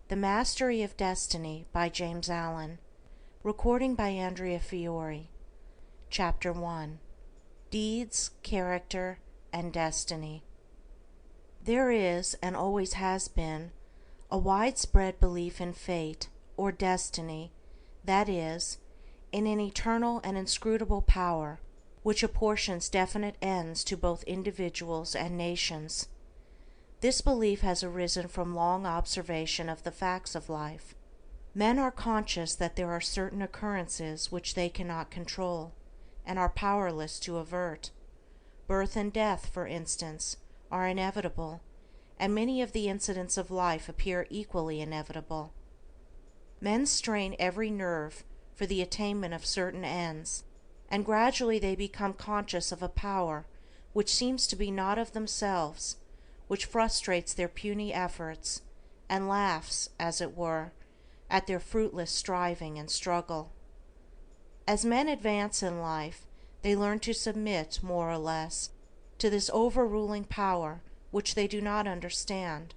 The Mastery of Destiny by James Allen. Recording by Andrea Fiore. Chapter 1. Deeds, Character, and Destiny. There is, and always has been, a widespread belief in fate, or destiny, that is, in an eternal and inscrutable power, which apportions definite ends to both individuals and nations. This belief has arisen from long observation of the facts of life. Men are conscious that there are certain occurrences which they cannot control, and are powerless to avert. Birth and death, for instance, are inevitable, and many of the incidents of life appear equally inevitable. Men strain every nerve for the attainment of certain ends, and gradually they become conscious of a power which seems to be not of themselves, which frustrates their puny efforts, and laughs, as it were, at their fruitless striving and struggle. As men advance in life, they learn to submit, more or less, to this overruling power which they do not understand,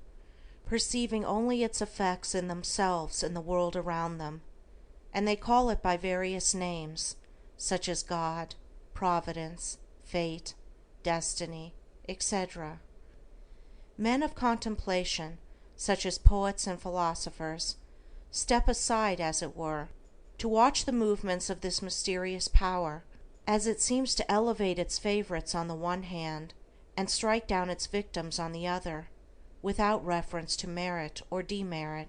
perceiving only its effects in themselves and the world around them, and they call it by various names, such as God, Providence, Fate, Destiny, etc. Men of contemplation, such as poets and philosophers, step aside, as it were, to watch the movements of this mysterious power, as it seems to elevate its favorites on the one hand, and strike down its victims on the other, without reference to merit or demerit.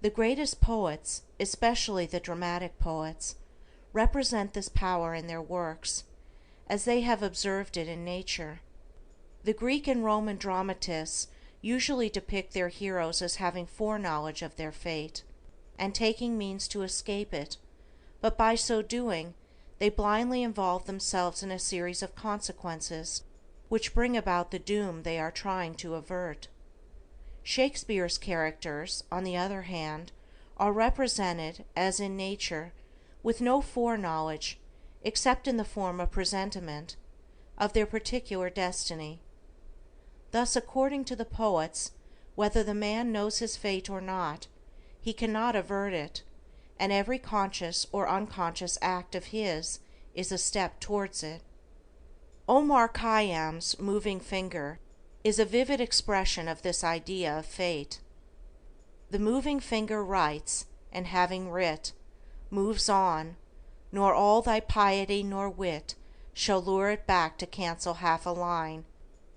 The greatest poets, especially the dramatic poets, represent this power in their works, as they have observed it in nature. The Greek and Roman dramatists usually depict their heroes as having foreknowledge of their fate, and taking means to escape it, but by so doing they blindly involve themselves in a series of consequences which bring about the doom they are trying to avert. Shakespeare's characters, on the other hand, are represented, as in nature, with no foreknowledge, except in the form of presentiment, of their particular destiny. Thus, according to the poets, whether the man knows his fate or not, he cannot avert it, and every conscious or unconscious act of his is a step towards it. Omar Khayyam's moving finger is a vivid expression of this idea of fate. The moving finger writes, and having writ, moves on, nor all thy piety nor wit shall lure it back to cancel half a line,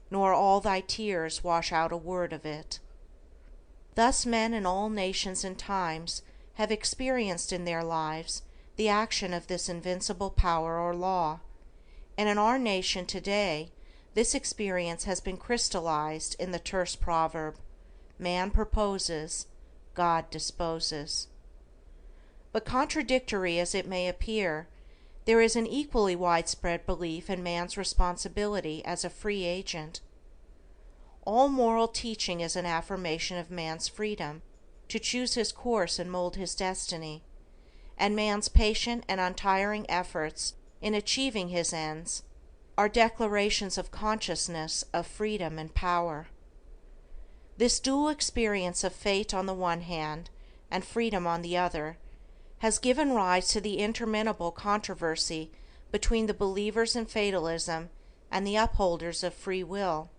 nor all thy tears wash out a word of it. Thus men in all nations and times have experienced in their lives the action of this invincible power or law, and in our nation today this experience has been crystallized in the terse proverb, "Man proposes, God disposes." But contradictory as it may appear, there is an equally widespread belief in man's responsibility as a free agent. All moral teaching is an affirmation of man's freedom to choose his course and mold his destiny, and man's patient and untiring efforts in achieving his ends are declarations of consciousness of freedom and power. This dual experience of fate on the one hand and freedom on the other has given rise to the interminable controversy between the believers in fatalism and the upholders of free will,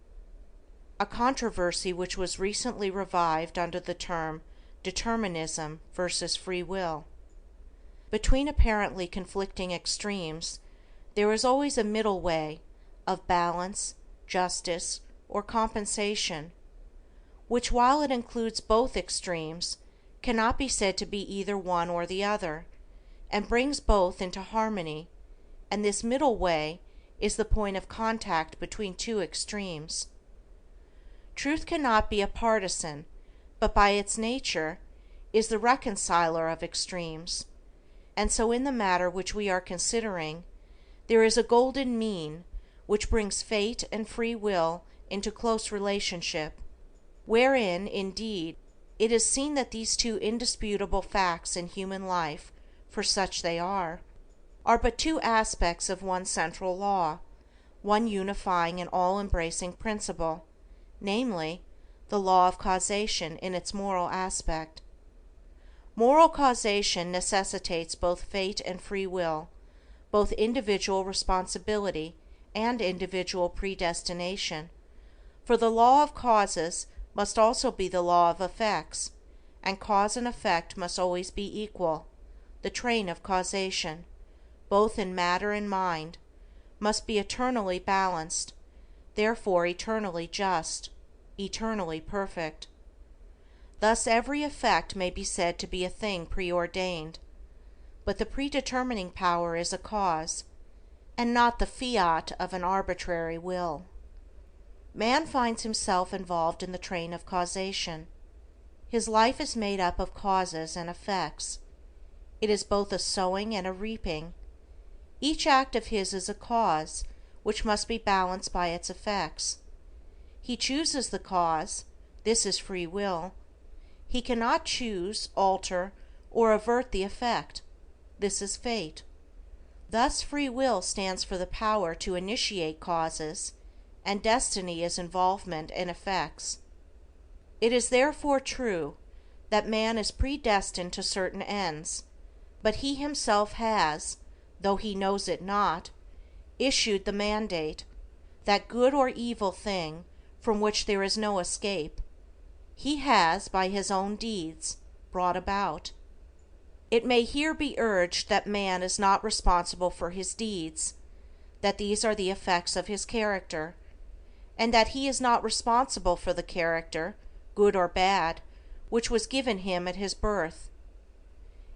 a controversy which was recently revived under the term determinism versus free will. Between apparently conflicting extremes there is always a middle way of balance, justice, or compensation, which, while it includes both extremes, cannot be said to be either one or the other, and brings both into harmony, and this middle way is the point of contact between two extremes. Truth cannot be a partisan, but by its nature is the reconciler of extremes, and so in the matter which we are considering there is a golden mean which brings fate and free will into close relationship, wherein, indeed, it is seen that these two indisputable facts in human life, for such they are but two aspects of one central law, one unifying and all-embracing principle, namely, the law of causation in its moral aspect. Moral causation necessitates both fate and free will, both individual responsibility and individual predestination, for the law of causes must also be the law of effects, and cause and effect must always be equal. The train of causation, both in matter and mind, must be eternally balanced, therefore eternally just, eternally perfect. Thus every effect may be said to be a thing preordained, but the predetermining power is a cause, and not the fiat of an arbitrary will. Man finds himself involved in the train of causation. His life is made up of causes and effects. It is both a sowing and a reaping. Each act of his is a cause, which must be balanced by its effects. He chooses the cause, this is free will. He cannot choose, alter, or avert the effect, this is fate. Thus free will stands for the power to initiate causes, and destiny is involvement in effects. It is therefore true that man is predestined to certain ends, but he himself has, though he knows it not, issued the mandate, that good or evil thing from which there is no escape, he has, by his own deeds, brought about. It may here be urged that man is not responsible for his deeds, that these are the effects of his character, and that he is not responsible for the character, good or bad, which was given him at his birth.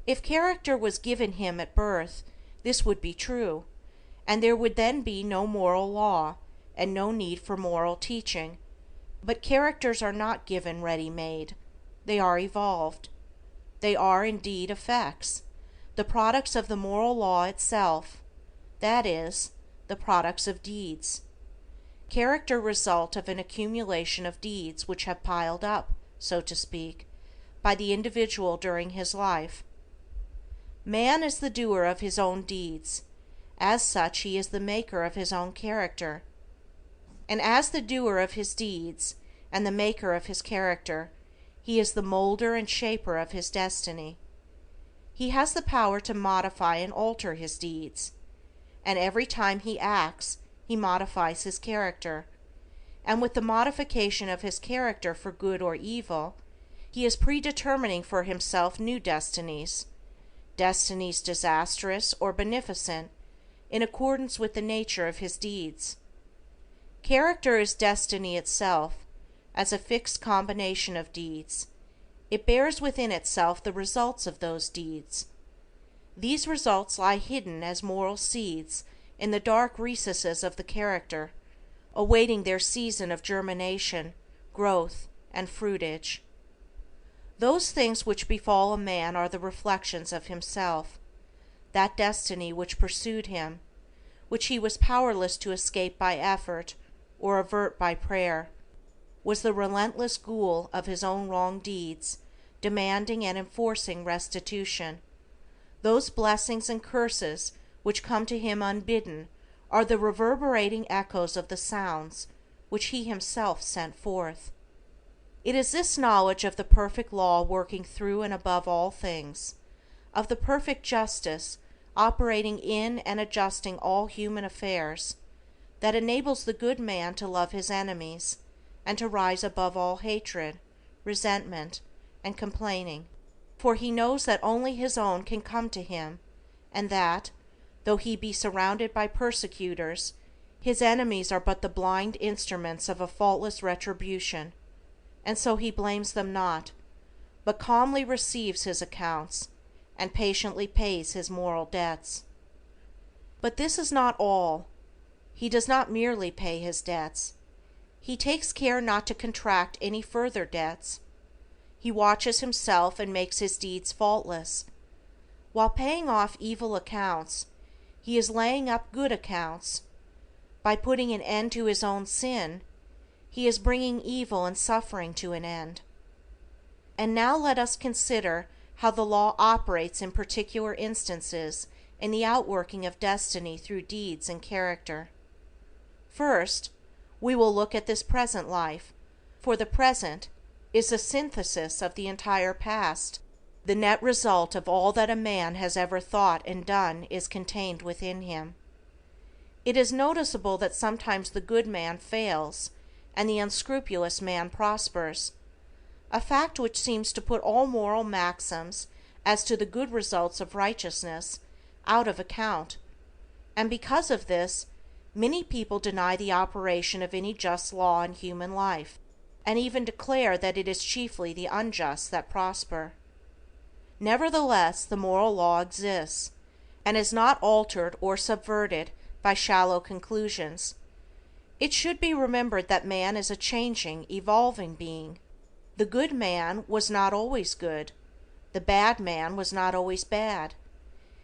If character was given him at birth, this would be true, and there would then be no moral law, and no need for moral teaching. But characters are not given ready-made, they are evolved. They are indeed effects, the products of the moral law itself, that is, the products of deeds. Character result of an accumulation of deeds which have piled up, so to speak, by the individual during his life. Man is the doer of his own deeds, as such he is the maker of his own character. And as the doer of his deeds, and the maker of his character, he is the molder and shaper of his destiny. He has the power to modify and alter his deeds, and every time he acts, he modifies his character, and with the modification of his character for good or evil, he is predetermining for himself new destinies, destinies disastrous or beneficent, in accordance with the nature of his deeds. Character is destiny itself, as a fixed combination of deeds. It bears within itself the results of those deeds. These results lie hidden as moral seeds in the dark recesses of the character, awaiting their season of germination, growth, and fruitage. Those things which befall a man are the reflections of himself, that destiny which pursued him, which he was powerless to escape by effort or avert by prayer, was the relentless ghoul of his own wrong deeds, demanding and enforcing restitution. Those blessings and curses which come to him unbidden are the reverberating echoes of the sounds which he himself sent forth. It is this knowledge of the perfect law working through and above all things, of the perfect justice operating in and adjusting all human affairs, that enables the good man to love his enemies, and to rise above all hatred, resentment, and complaining, for he knows that only his own can come to him, and that, though he be surrounded by persecutors, his enemies are but the blind instruments of a faultless retribution, and so he blames them not, but calmly receives his accounts, and patiently pays his moral debts. But this is not all. He does not merely pay his debts. He takes care not to contract any further debts. He watches himself and makes his deeds faultless. While paying off evil accounts, he is laying up good accounts. By putting an end to his own sin, he is bringing evil and suffering to an end. And now let us consider how the law operates in particular instances in the outworking of destiny through deeds and character. First, we will look at this present life, for the present, is a synthesis of the entire past. The net result of all that a man has ever thought and done is contained within him. It is noticeable that sometimes the good man fails and the unscrupulous man prospers, a fact which seems to put all moral maxims as to the good results of righteousness out of account, and because of this many people deny the operation of any just law in human life, and even declare that it is chiefly the unjust that prosper. Nevertheless, the moral law exists, and is not altered or subverted by shallow conclusions. It should be remembered that man is a changing, evolving being. The good man was not always good. The bad man was not always bad.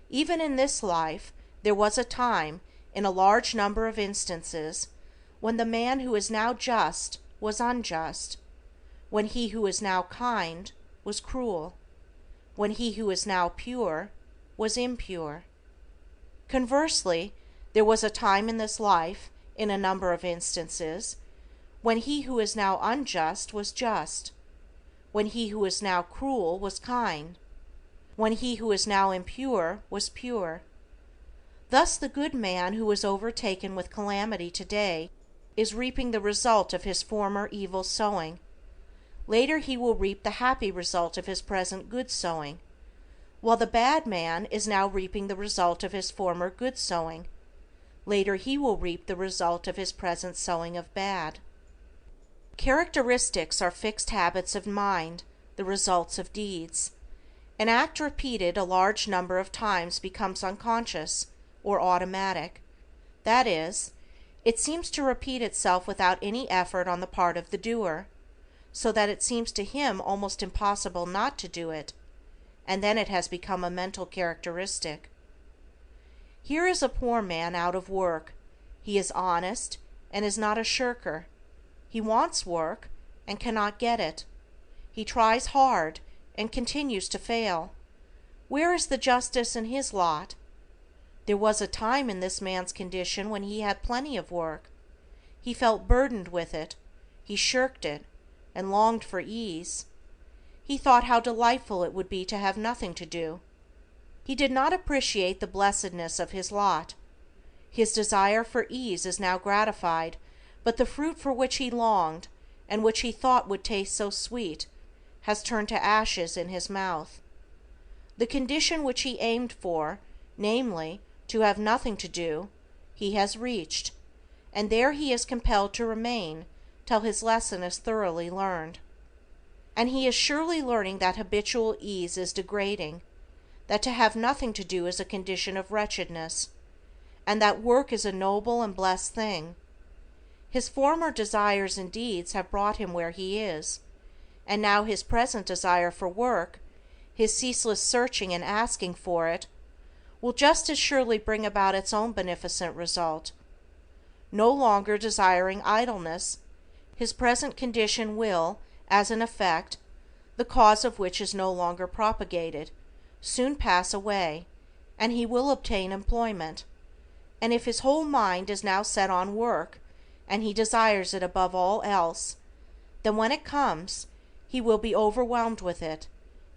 Even in this life, there was a time, in a large number of instances, when the man who is now just was unjust, when he who is now kind was cruel, when he who is now pure was impure. Conversely, there was a time in this life, in a number of instances, when he who is now unjust was just, when he who is now cruel was kind, when he who is now impure was pure. Thus the good man who is overtaken with calamity today is reaping the result of his former evil sowing. Later he will reap the happy result of his present good sowing, while the bad man is now reaping the result of his former good sowing. Later he will reap the result of his present sowing of bad. Characteristics are fixed habits of mind, the results of deeds. An act repeated a large number of times becomes unconscious, or automatic. That is, it seems to repeat itself without any effort on the part of the doer, so that it seems to him almost impossible not to do it, and then it has become a mental characteristic. Here is a poor man out of work. He is honest, and is not a shirker. He wants work, and cannot get it. He tries hard, and continues to fail. Where is the justice in his lot? There was a time in this man's condition when he had plenty of work. He felt burdened with it, he shirked it, and longed for ease. He thought how delightful it would be to have nothing to do. He did not appreciate the blessedness of his lot. His desire for ease is now gratified, but the fruit for which he longed, and which he thought would taste so sweet, has turned to ashes in his mouth. The condition which he aimed for, namely, to have nothing to do, he has reached, and there he is compelled to remain till his lesson is thoroughly learned. And he is surely learning that habitual ease is degrading, that to have nothing to do is a condition of wretchedness, and that work is a noble and blessed thing. His former desires and deeds have brought him where he is, and now his present desire for work, his ceaseless searching and asking for it, will just as surely bring about its own beneficent result. No longer desiring idleness, his present condition will, as an effect, the cause of which is no longer propagated, soon pass away, and he will obtain employment. And if his whole mind is now set on work, and he desires it above all else, then when it comes, he will be overwhelmed with it,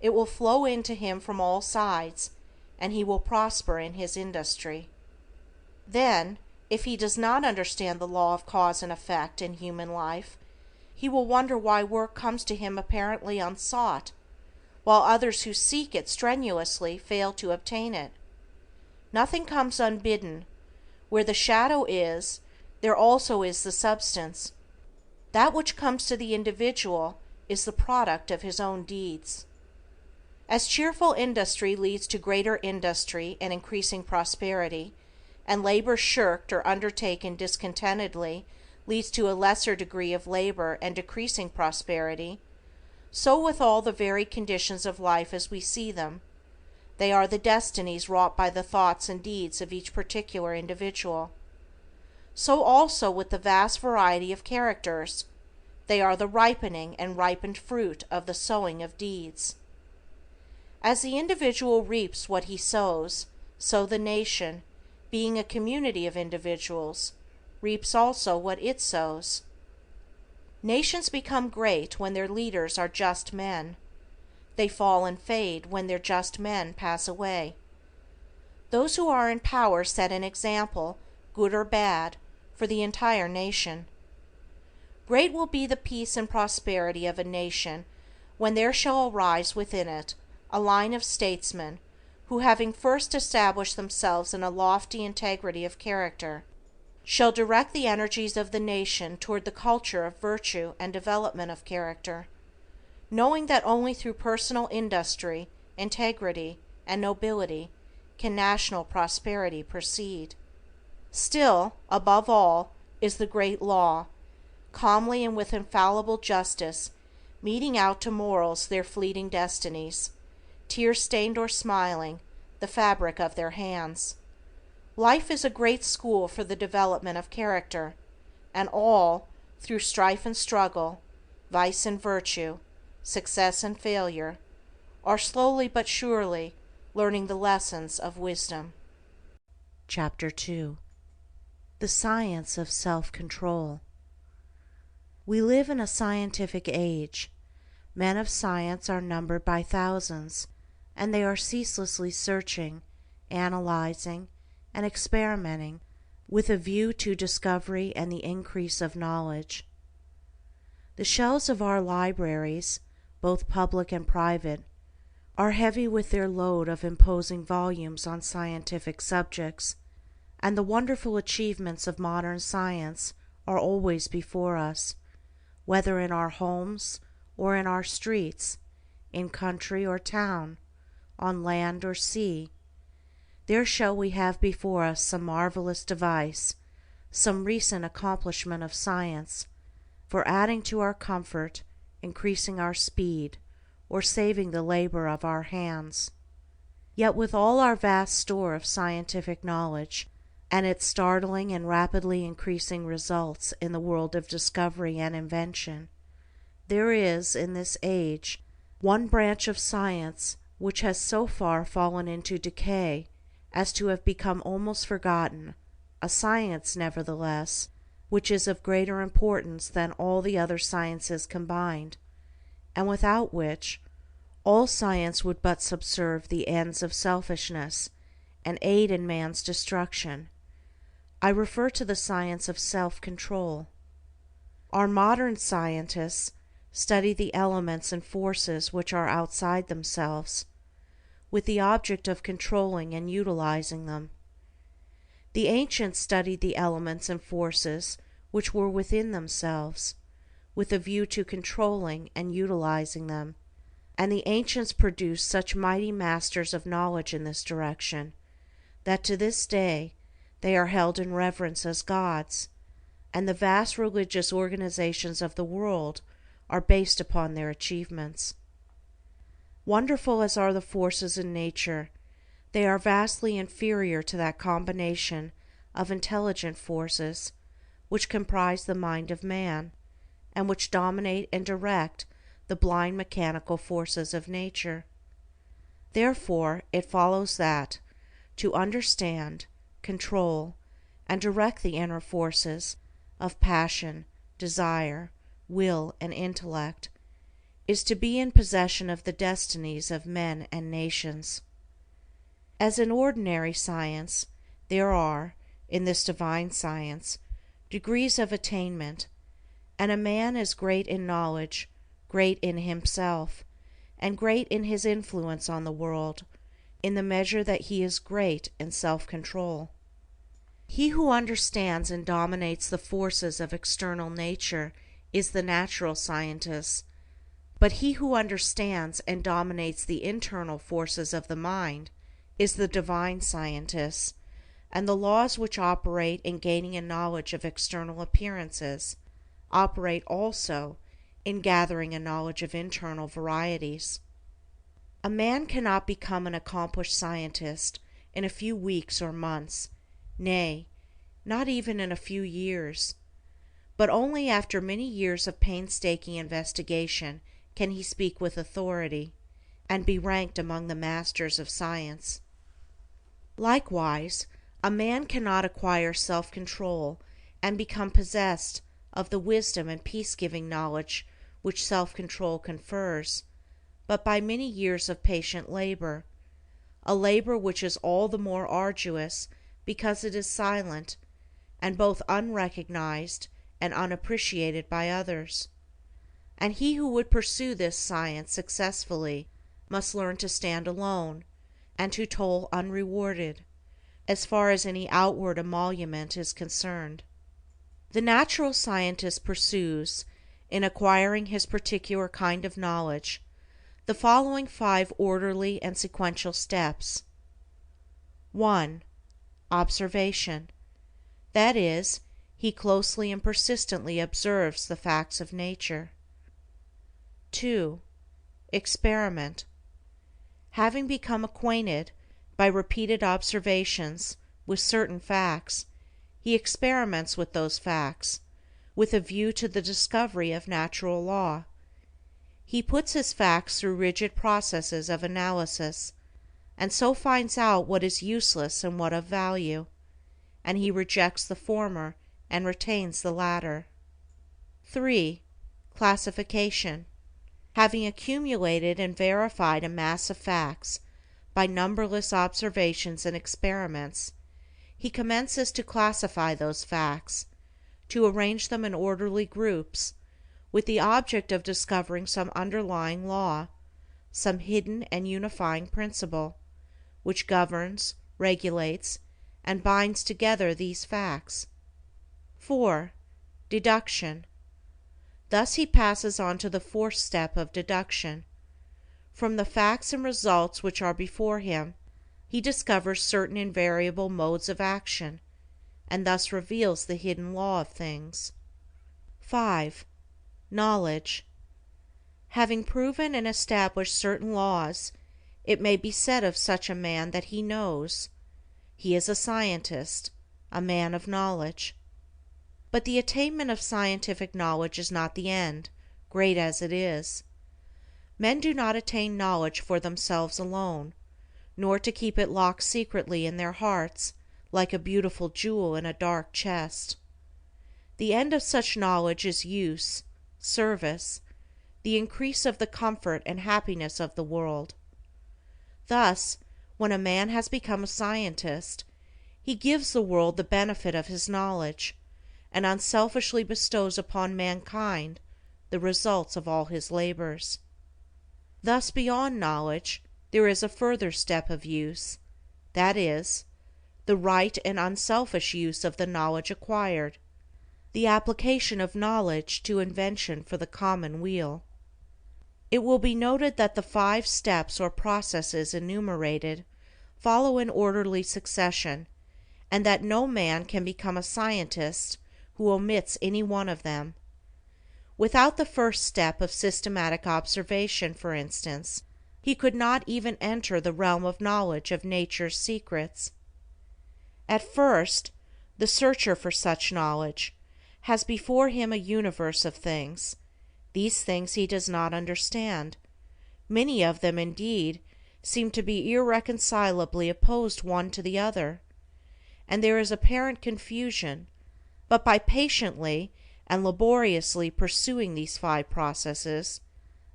it will flow into him from all sides, and he will prosper in his industry. Then, if he does not understand the law of cause and effect in human life, he will wonder why work comes to him apparently unsought, while others who seek it strenuously fail to obtain it. Nothing comes unbidden. Where the shadow is, there also is the substance. That which comes to the individual is the product of his own deeds. As cheerful industry leads to greater industry and increasing prosperity, and labor shirked or undertaken discontentedly leads to a lesser degree of labor and decreasing prosperity, so with all the varied conditions of life as we see them. They are the destinies wrought by the thoughts and deeds of each particular individual. So also with the vast variety of characters, they are the ripening and ripened fruit of the sowing of deeds. As the individual reaps what he sows, so the nation, being a community of individuals, reaps also what it sows. Nations become great when their leaders are just men. They fall and fade when their just men pass away. Those who are in power set an example, good or bad, for the entire nation. Great will be the peace and prosperity of a nation when there shall arise within it a line of statesmen who, having first established themselves in a lofty integrity of character, shall direct the energies of the nation toward the culture of virtue and development of character, knowing that only through personal industry, integrity, and nobility can national prosperity proceed. Still, above all, is the great law, calmly and with infallible justice, meting out to mortals their fleeting destinies, tear-stained or smiling, the fabric of their hands. Life is a great school for the development of character, and all, through strife and struggle, vice and virtue, success and failure, are slowly but surely learning the lessons of wisdom. Chapter 2. The Science of Self-Control. We live in a scientific age. Men of science are numbered by thousands, and they are ceaselessly searching, analyzing, and experimenting with a view to discovery and the increase of knowledge. The shelves of our libraries, both public and private, are heavy with their load of imposing volumes on scientific subjects, and the wonderful achievements of modern science are always before us, whether in our homes or in our streets, in country or town, on land or sea. There shall we have before us some marvelous device, some recent accomplishment of science, for adding to our comfort, increasing our speed, or saving the labor of our hands. Yet with all our vast store of scientific knowledge, and its startling and rapidly increasing results in the world of discovery and invention, there is, in this age, one branch of science which has so far fallen into decay as to have become almost forgotten, a science, nevertheless, which is of greater importance than all the other sciences combined, and without which all science would but subserve the ends of selfishness and aid in man's destruction. I refer to the science of self-control. Our modern scientists study the elements and forces which are outside themselves, with the object of controlling and utilizing them. The ancients studied the elements and forces which were within themselves, with a view to controlling and utilizing them, and the ancients produced such mighty masters of knowledge in this direction, that to this day they are held in reverence as gods, and the vast religious organizations of the world are based upon their achievements. Wonderful as are the forces in nature, they are vastly inferior to that combination of intelligent forces which comprise the mind of man, and which dominate and direct the blind mechanical forces of nature. Therefore it follows that, to understand, control, and direct the inner forces of passion, desire, will, and intellect, is to be in possession of the destinies of men and nations. As in ordinary science, there are, in this divine science, degrees of attainment, and a man is great in knowledge, great in himself, and great in his influence on the world, in the measure that he is great in self-control. He who understands and dominates the forces of external nature is the natural scientist, but he who understands and dominates the internal forces of the mind is the divine scientist, and the laws which operate in gaining a knowledge of external appearances operate also in gathering a knowledge of internal varieties. A man cannot become an accomplished scientist in a few weeks or months, nay, not even in a few years, but only after many years of painstaking investigation can he speak with authority, and be ranked among the masters of science. Likewise, a man cannot acquire self-control and become possessed of the wisdom and peace-giving knowledge which self-control confers, but by many years of patient labor, a labor which is all the more arduous because it is silent, and both unrecognized and unappreciated by others. And he who would pursue this science successfully must learn to stand alone, and to toil unrewarded, as far as any outward emolument is concerned. The natural scientist pursues, in acquiring his particular kind of knowledge, the following 5 orderly and sequential steps. 1. Observation. That is, he closely and persistently observes the facts of nature. 2. Experiment. Having become acquainted, by repeated observations, with certain facts, he experiments with those facts, with a view to the discovery of natural law. He puts his facts through rigid processes of analysis, and so finds out what is useless and what of value, and he rejects the former and retains the latter. 3. Classification. Having accumulated and verified a mass of facts by numberless observations and experiments, he commences to classify those facts, to arrange them in orderly groups, with the object of discovering some underlying law, some hidden and unifying principle, which governs, regulates, and binds together these facts. 4. Deduction. Thus he passes on to the 4th step of deduction. From the facts and results which are before him, he discovers certain invariable modes of action, and thus reveals the hidden law of things. 5. Knowledge. Having proven and established certain laws, it may be said of such a man that he knows. He is a scientist, a man of knowledge. But the attainment of scientific knowledge is not the end, great as it is. Men do not attain knowledge for themselves alone, nor to keep it locked secretly in their hearts like a beautiful jewel in a dark chest. The end of such knowledge is use, service, the increase of the comfort and happiness of the world. Thus, when a man has become a scientist, he gives the world the benefit of his knowledge, and unselfishly bestows upon mankind the results of all his labors. Thus beyond knowledge there is a further step of use, that is, the right and unselfish use of the knowledge acquired, the application of knowledge to invention for the common weal. It will be noted that the 5 steps or processes enumerated follow in orderly succession, and that no man can become a scientist who omits any one of them. Without the first step of systematic observation, for instance, he could not even enter the realm of knowledge of nature's secrets. At first, the searcher for such knowledge has before him a universe of things. These things he does not understand. Many of them, indeed, seem to be irreconcilably opposed one to the other, and there is apparent confusion, but by patiently and laboriously pursuing these 5 processes,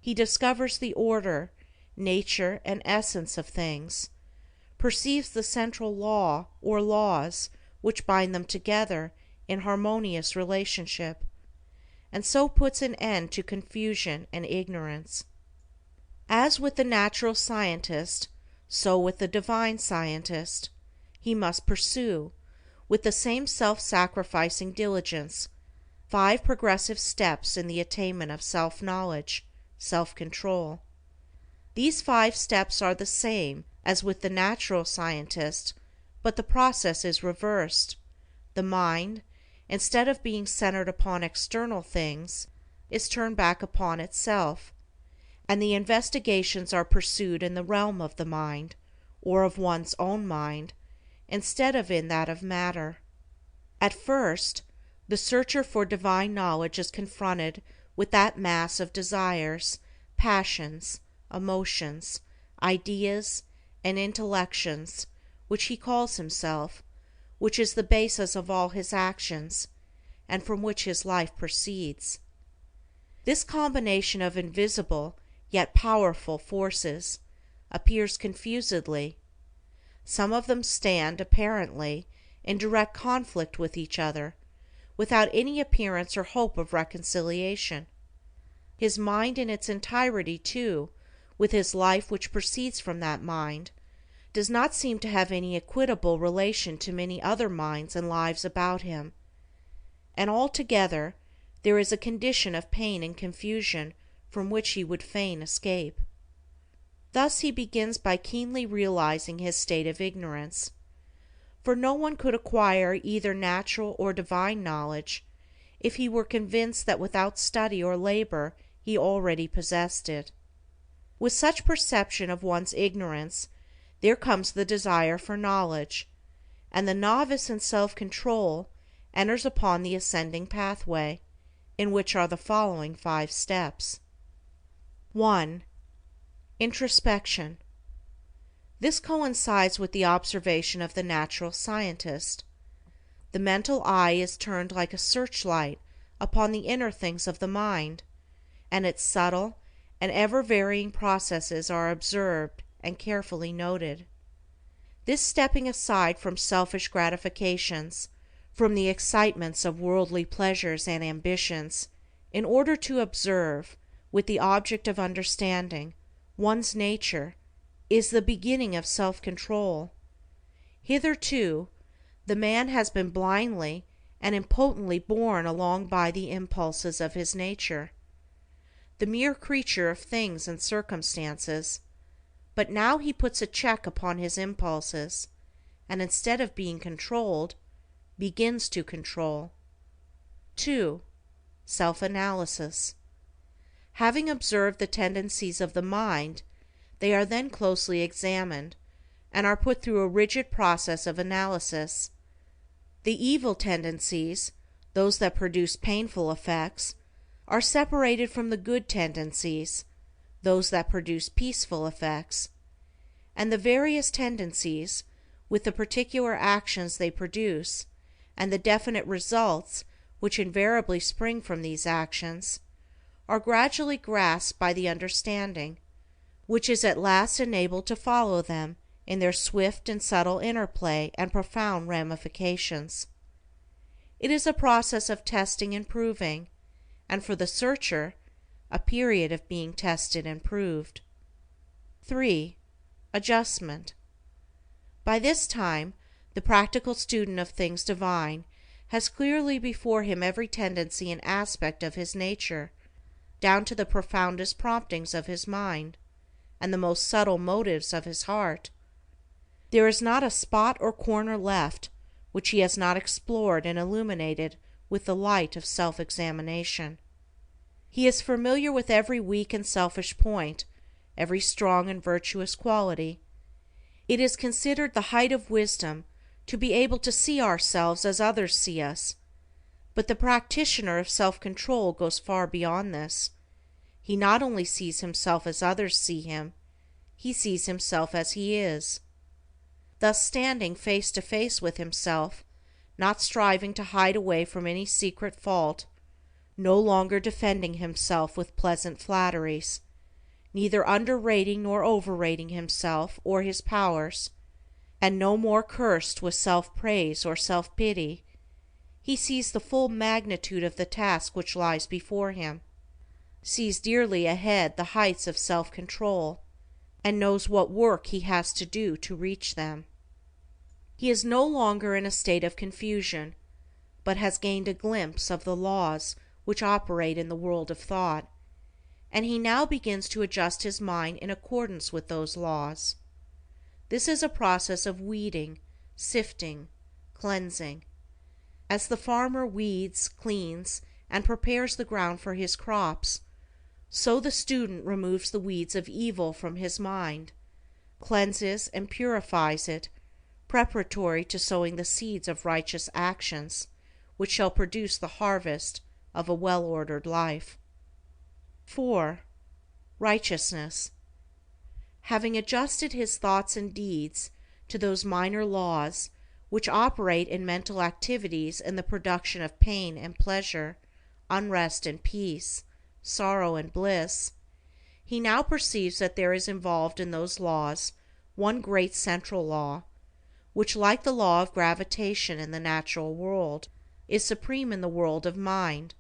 he discovers the order, nature, and essence of things, perceives the central law or laws which bind them together in harmonious relationship, and so puts an end to confusion and ignorance. As with the natural scientist, so with the divine scientist, he must pursue, with the same self-sacrificing diligence, 5 progressive steps in the attainment of self-knowledge, self-control. These 5 steps are the same as with the natural scientist, but the process is reversed. The mind, instead of being centered upon external things, is turned back upon itself, and the investigations are pursued in the realm of the mind, or of one's own mind, instead of in that of matter. At first, the searcher for divine knowledge is confronted with that mass of desires, passions, emotions, ideas, and intellections which he calls himself, which is the basis of all his actions, and from which his life proceeds. This combination of invisible yet powerful forces appears confusedly. Some of them stand, apparently, in direct conflict with each other, without any appearance or hope of reconciliation. His mind in its entirety, too, with his life which proceeds from that mind, does not seem to have any equitable relation to many other minds and lives about him, and altogether there is a condition of pain and confusion from which he would fain escape. Thus he begins by keenly realizing his state of ignorance, for no one could acquire either natural or divine knowledge if he were convinced that without study or labor he already possessed it. With such perception of one's ignorance there comes the desire for knowledge, and the novice in self-control enters upon the ascending pathway, in which are the following 5 steps. 1. Introspection. This coincides with the observation of the natural scientist. The mental eye is turned like a searchlight upon the inner things of the mind, and its subtle and ever-varying processes are observed and carefully noted. This stepping aside from selfish gratifications, from the excitements of worldly pleasures and ambitions, in order to observe, with the object of understanding, one's nature, is the beginning of self-control. Hitherto, the man has been blindly and impotently borne along by the impulses of his nature, the mere creature of things and circumstances, but now he puts a check upon his impulses, and instead of being controlled, begins to control. 2. Self-analysis. Having observed the tendencies of the mind, they are then closely examined, and are put through a rigid process of analysis. The evil tendencies, those that produce painful effects, are separated from the good tendencies, those that produce peaceful effects, and the various tendencies, with the particular actions they produce, and the definite results which invariably spring from these actions, are gradually grasped by the understanding, which is at last enabled to follow them in their swift and subtle interplay and profound ramifications. It is a process of testing and proving, and for the searcher, a period of being tested and proved. 3. Adjustment. By this time, the practical student of things divine has clearly before him every tendency and aspect of his nature, down to the profoundest promptings of his mind, and the most subtle motives of his heart. There is not a spot or corner left which he has not explored and illuminated with the light of self-examination. He is familiar with every weak and selfish point, every strong and virtuous quality. It is considered the height of wisdom to be able to see ourselves as others see us, but the practitioner of self-control goes far beyond this. He not only sees himself as others see him, he sees himself as he is. Thus standing face to face with himself, not striving to hide away from any secret fault, no longer defending himself with pleasant flatteries, neither underrating nor overrating himself or his powers, and no more cursed with self-praise or self-pity, he sees the full magnitude of the task which lies before him, sees dearly ahead the heights of self-control, and knows what work he has to do to reach them. He is no longer in a state of confusion, but has gained a glimpse of the laws which operate in the world of thought, and he now begins to adjust his mind in accordance with those laws. This is a process of weeding, sifting, cleansing. As the farmer weeds, cleans, and prepares the ground for his crops, so the student removes the weeds of evil from his mind, cleanses and purifies it, preparatory to sowing the seeds of righteous actions, which shall produce the harvest of a well-ordered life. 4. Righteousness. Having adjusted his thoughts and deeds to those minor laws which operate in mental activities in the production of pain and pleasure, unrest and peace, sorrow and bliss, he now perceives that there is involved in those laws one great central law, which, like the law of gravitation in the natural world, is supreme in the world of mind,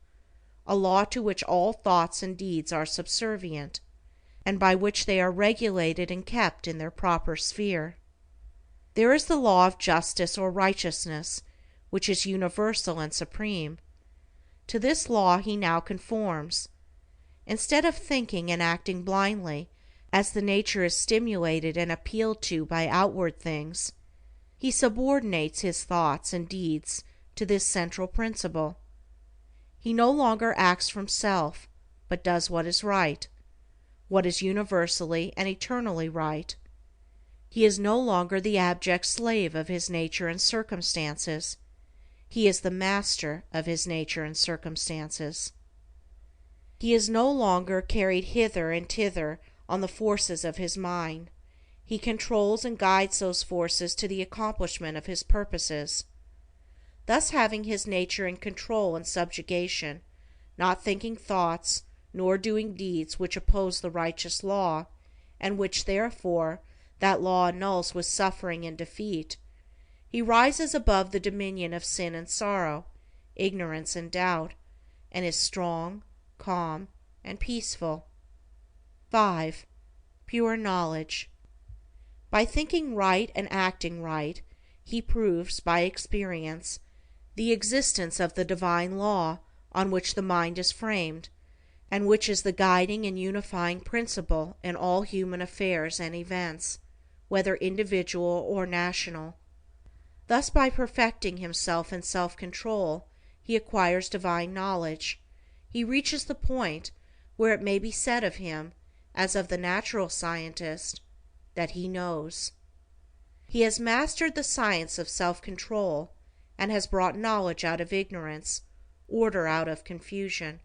a law to which all thoughts and deeds are subservient, and by which they are regulated and kept in their proper sphere. There is the law of justice or righteousness, which is universal and supreme. To this law he now conforms. Instead of thinking and acting blindly, as the nature is stimulated and appealed to by outward things, he subordinates his thoughts and deeds to this central principle. He no longer acts from self, but does what is right, what is universally and eternally right. He is no longer the abject slave of his nature and circumstances. He is the master of his nature and circumstances. He is no longer carried hither and thither on the forces of his mind. He controls and guides those forces to the accomplishment of his purposes. Thus, having his nature in control and subjugation, not thinking thoughts nor doing deeds which oppose the righteous law, and which therefore that law annuls with suffering and defeat, he rises above the dominion of sin and sorrow, ignorance and doubt, and is strong, calm, and peaceful. 5. Pure knowledge. By thinking right and acting right, he proves, by experience, the existence of the divine law on which the mind is framed, and which is the guiding and unifying principle in all human affairs and events, whether individual or national. Thus, by perfecting himself in self-control, he acquires divine knowledge. He reaches the point where it may be said of him, as of the natural scientist, that he knows. He has mastered the science of self-control, and has brought knowledge out of ignorance, order out of confusion.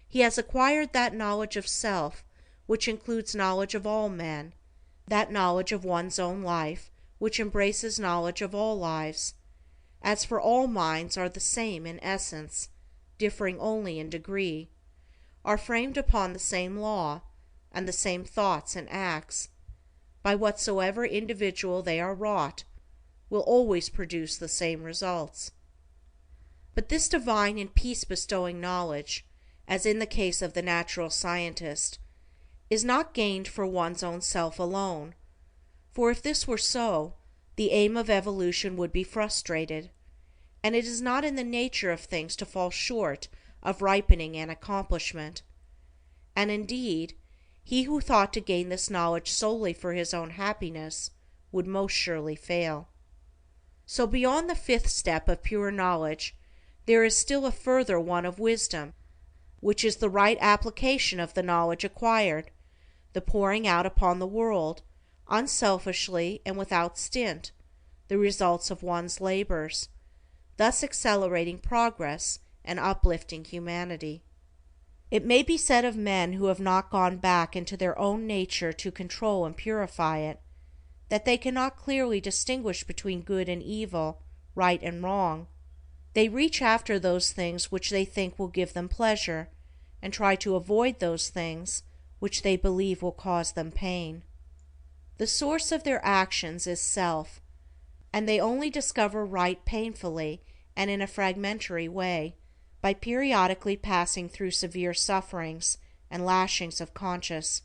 He has acquired that knowledge of self which includes knowledge of all men, that knowledge of one's own life which embraces knowledge of all lives, as for all minds are the same in essence, differing only in degree, are framed upon the same law, and the same thoughts and acts, by whatsoever individual they are wrought, will always produce the same results. But this divine and peace-bestowing knowledge, as in the case of the natural scientist, is not gained for one's own self alone, for if this were so, the aim of evolution would be frustrated, and it is not in the nature of things to fall short of ripening and accomplishment. And indeed, he who thought to gain this knowledge solely for his own happiness would most surely fail. So beyond the 5th step of pure knowledge, there is still a further one of wisdom, which is the right application of the knowledge acquired, the pouring out upon the world, unselfishly and without stint, the results of one's labors, thus accelerating progress and uplifting humanity. It may be said of men who have not gone back into their own nature to control and purify it, that they cannot clearly distinguish between good and evil, right and wrong. They reach after those things which they think will give them pleasure, and try to avoid those things which they believe will cause them pain. The source of their actions is self, and they only discover right painfully and in a fragmentary way, by periodically passing through severe sufferings and lashings of conscience.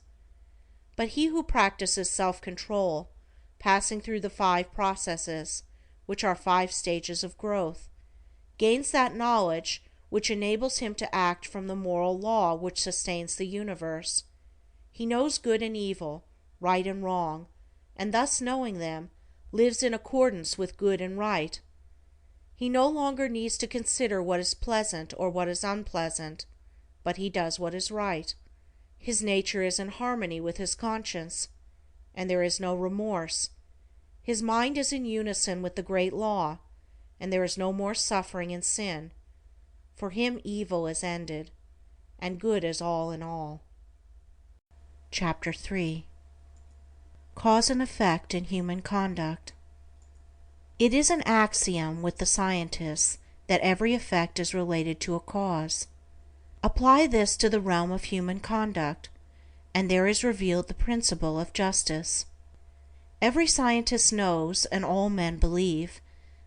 But he who practices self-control, passing through the 5 processes, which are 5 stages of growth, gains that knowledge which enables him to act from the moral law which sustains the universe. He knows good and evil, right and wrong, and thus knowing them, lives in accordance with good and right. He no longer needs to consider what is pleasant or what is unpleasant, but he does what is right. His nature is in harmony with his conscience, and there is no remorse. His mind is in unison with the great law, and there is no more suffering and sin. For him evil is ended, and good is all in all. Chapter 3. Cause and Effect in Human Conduct. It is an axiom with the scientists that every effect is related to a cause. Apply this to the realm of human conduct, and there is revealed the principle of justice. Every scientist knows, and all men believe,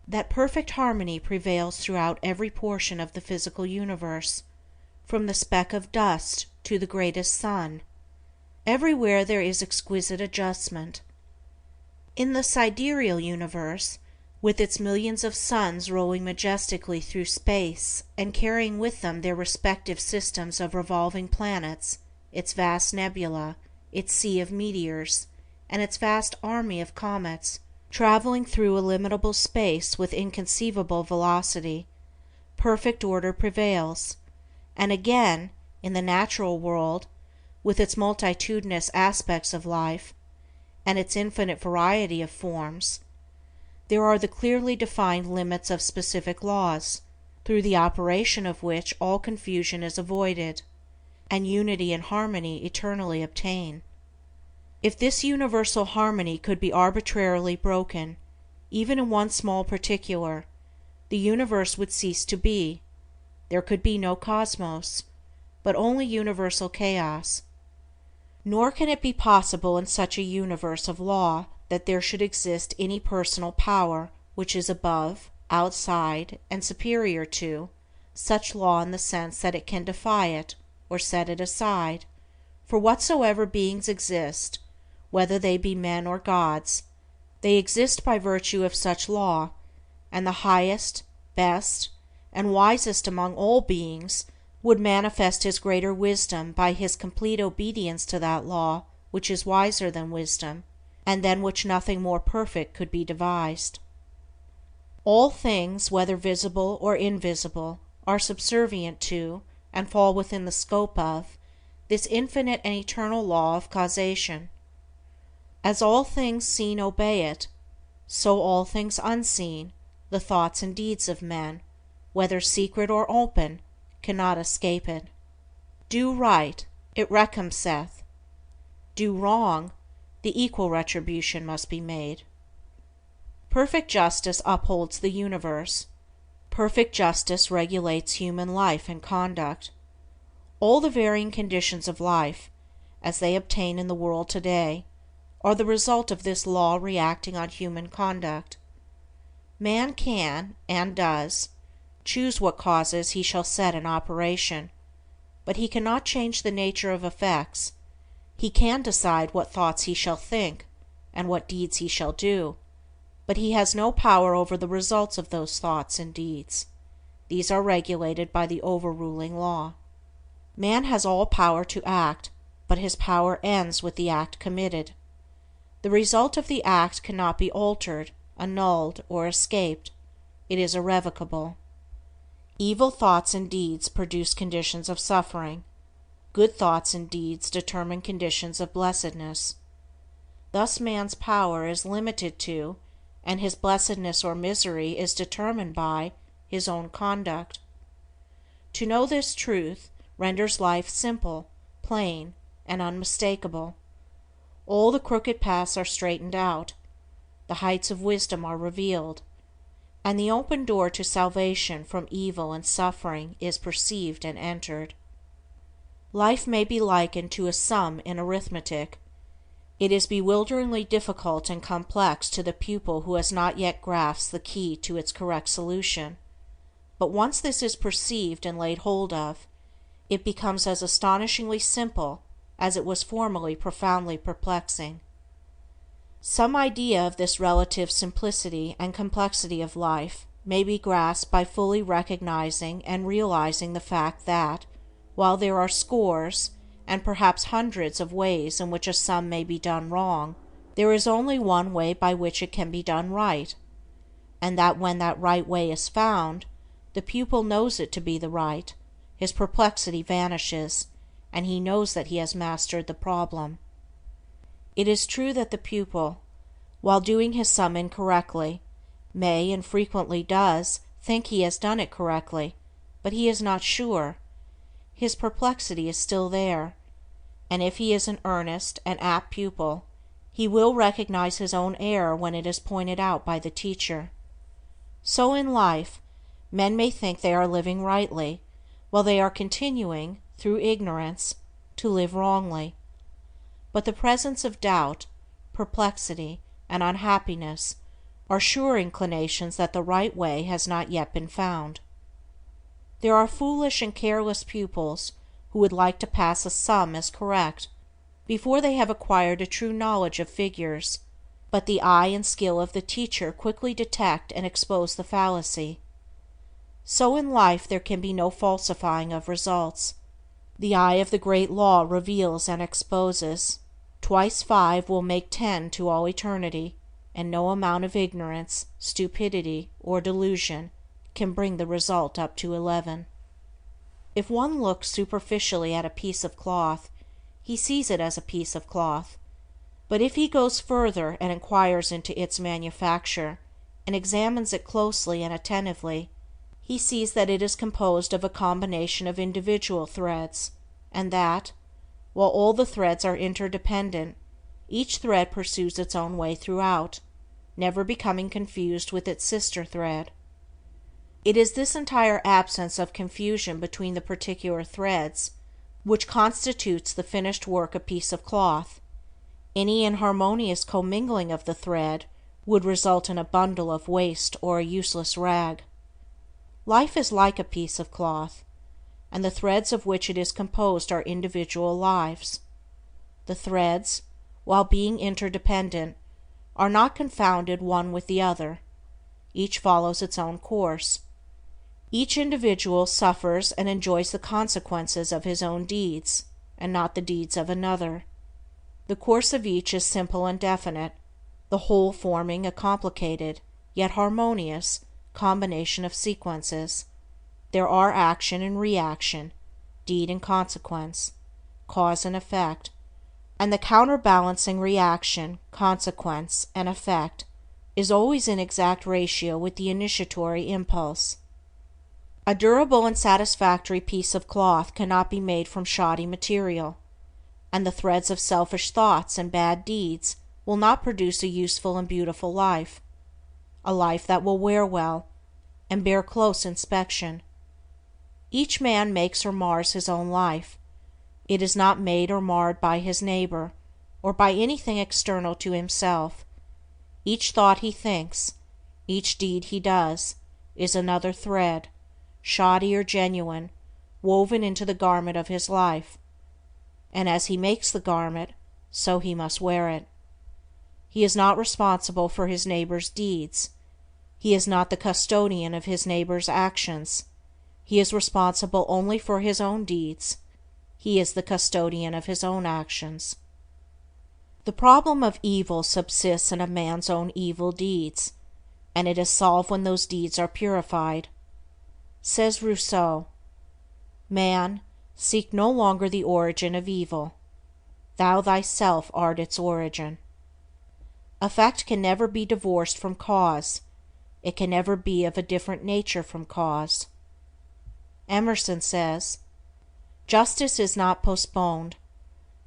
that perfect harmony prevails throughout every portion of the physical universe, from the speck of dust to the greatest sun. Everywhere there is exquisite adjustment. In the sidereal universe, with its millions of suns rolling majestically through space and carrying with them their respective systems of revolving planets, its vast nebula, its sea of meteors, and its vast army of comets, traveling through illimitable space with inconceivable velocity, perfect order prevails. And again, in the natural world, with its multitudinous aspects of life, and its infinite variety of forms, there are the clearly defined limits of specific laws, through the operation of which all confusion is avoided, and unity and harmony eternally obtain. If this universal harmony could be arbitrarily broken, even in one small particular, the universe would cease to be. There could be no cosmos, but only universal chaos. Nor can it be possible in such a universe of law that there should exist any personal power which is above, outside, and superior to such law in the sense that it can defy it, or set it aside, for whatsoever beings exist, whether they be men or gods, they exist by virtue of such law, and the highest, best, and wisest among all beings would manifest his greater wisdom by his complete obedience to that law which is wiser than wisdom, and than which nothing more perfect could be devised. All things, whether visible or invisible, are subservient to, and fall within the scope of, this infinite and eternal law of causation. As all things seen obey it, so all things unseen, the thoughts and deeds of men, whether secret or open, cannot escape it. Do right, it recompenseth. Do wrong, the equal retribution must be made. Perfect justice upholds the universe. Perfect justice regulates human life and conduct. All the varying conditions of life, as they obtain in the world today, are the result of this law reacting on human conduct. Man can, and does, choose what causes he shall set in operation, but he cannot change the nature of effects. He can decide what thoughts he shall think, and what deeds he shall do, but he has no power over the results of those thoughts and deeds. These are regulated by the overruling law. Man has all power to act, but his power ends with the act committed. The result of the act cannot be altered, annulled, or escaped. It is irrevocable. Evil thoughts and deeds produce conditions of suffering. Good thoughts and deeds determine conditions of blessedness. Thus man's power is limited to, and his blessedness or misery is determined by, his own conduct. To know this truth renders life simple, plain, and unmistakable. All the crooked paths are straightened out, the heights of wisdom are revealed, and the open door to salvation from evil and suffering is perceived and entered. Life may be likened to a sum in arithmetic. It is bewilderingly difficult and complex to the pupil who has not yet grasped the key to its correct solution, but once this is perceived and laid hold of, it becomes as astonishingly simple as it was formerly profoundly perplexing. Some idea of this relative simplicity and complexity of life may be grasped by fully recognizing and realizing the fact that, while there are scores, and perhaps hundreds of ways in which a sum may be done wrong, there is only one way by which it can be done right, and that when that right way is found, the pupil knows it to be the right, his perplexity vanishes, and he knows that he has mastered the problem. It is true that the pupil, while doing his sum incorrectly, may, and frequently does, think he has done it correctly, but he is not sure. His perplexity is still there, and if he is an earnest and apt pupil, he will recognize his own error when it is pointed out by the teacher. So in life, men may think they are living rightly, while they are continuing, through ignorance, to live wrongly. But the presence of doubt, perplexity, and unhappiness are sure inclinations that the right way has not yet been found. There are foolish and careless pupils who would like to pass a sum as correct before they have acquired a true knowledge of figures, but the eye and skill of the teacher quickly detect and expose the fallacy. So in life there can be no falsifying of results. The eye of the great law reveals and exposes. Twice 5 will make 10 to all eternity, and no amount of ignorance, stupidity, or delusion can bring the result up to 11. If one looks superficially at a piece of cloth, he sees it as a piece of cloth, but if he goes further and inquires into its manufacture, and examines it closely and attentively, he sees that it is composed of a combination of individual threads, and that, while all the threads are interdependent, each thread pursues its own way throughout, never becoming confused with its sister thread. It is this entire absence of confusion between the particular threads which constitutes the finished work a piece of cloth. Any inharmonious commingling of the thread would result in a bundle of waste or a useless rag. Life is like a piece of cloth, and the threads of which it is composed are individual lives. The threads, while being interdependent, are not confounded one with the other. Each follows its own course. Each individual suffers and enjoys the consequences of his own deeds, and not the deeds of another. The course of each is simple and definite, the whole forming a complicated, yet harmonious, combination of sequences. There are action and reaction, deed and consequence, cause and effect, and the counterbalancing reaction, consequence, and effect is always in exact ratio with the initiatory impulse. A durable and satisfactory piece of cloth cannot be made from shoddy material, and the threads of selfish thoughts and bad deeds will not produce a useful and beautiful life, a life that will wear well and bear close inspection. Each man makes or mars his own life. It is not made or marred by his neighbor, or by anything external to himself. Each thought he thinks, each deed he does, is another thread, shoddy or genuine, woven into the garment of his life, and as he makes the garment, so he must wear it. He is not responsible for his neighbor's deeds. He is not the custodian of his neighbor's actions. He is responsible only for his own deeds. He is the custodian of his own actions. The problem of evil subsists in a man's own evil deeds, and it is solved when those deeds are purified. Says Rousseau, "Man, seek no longer the origin of evil. Thou thyself art its origin." Effect can never be divorced from cause. It can never be of a different nature from cause. Emerson says, "Justice is not postponed.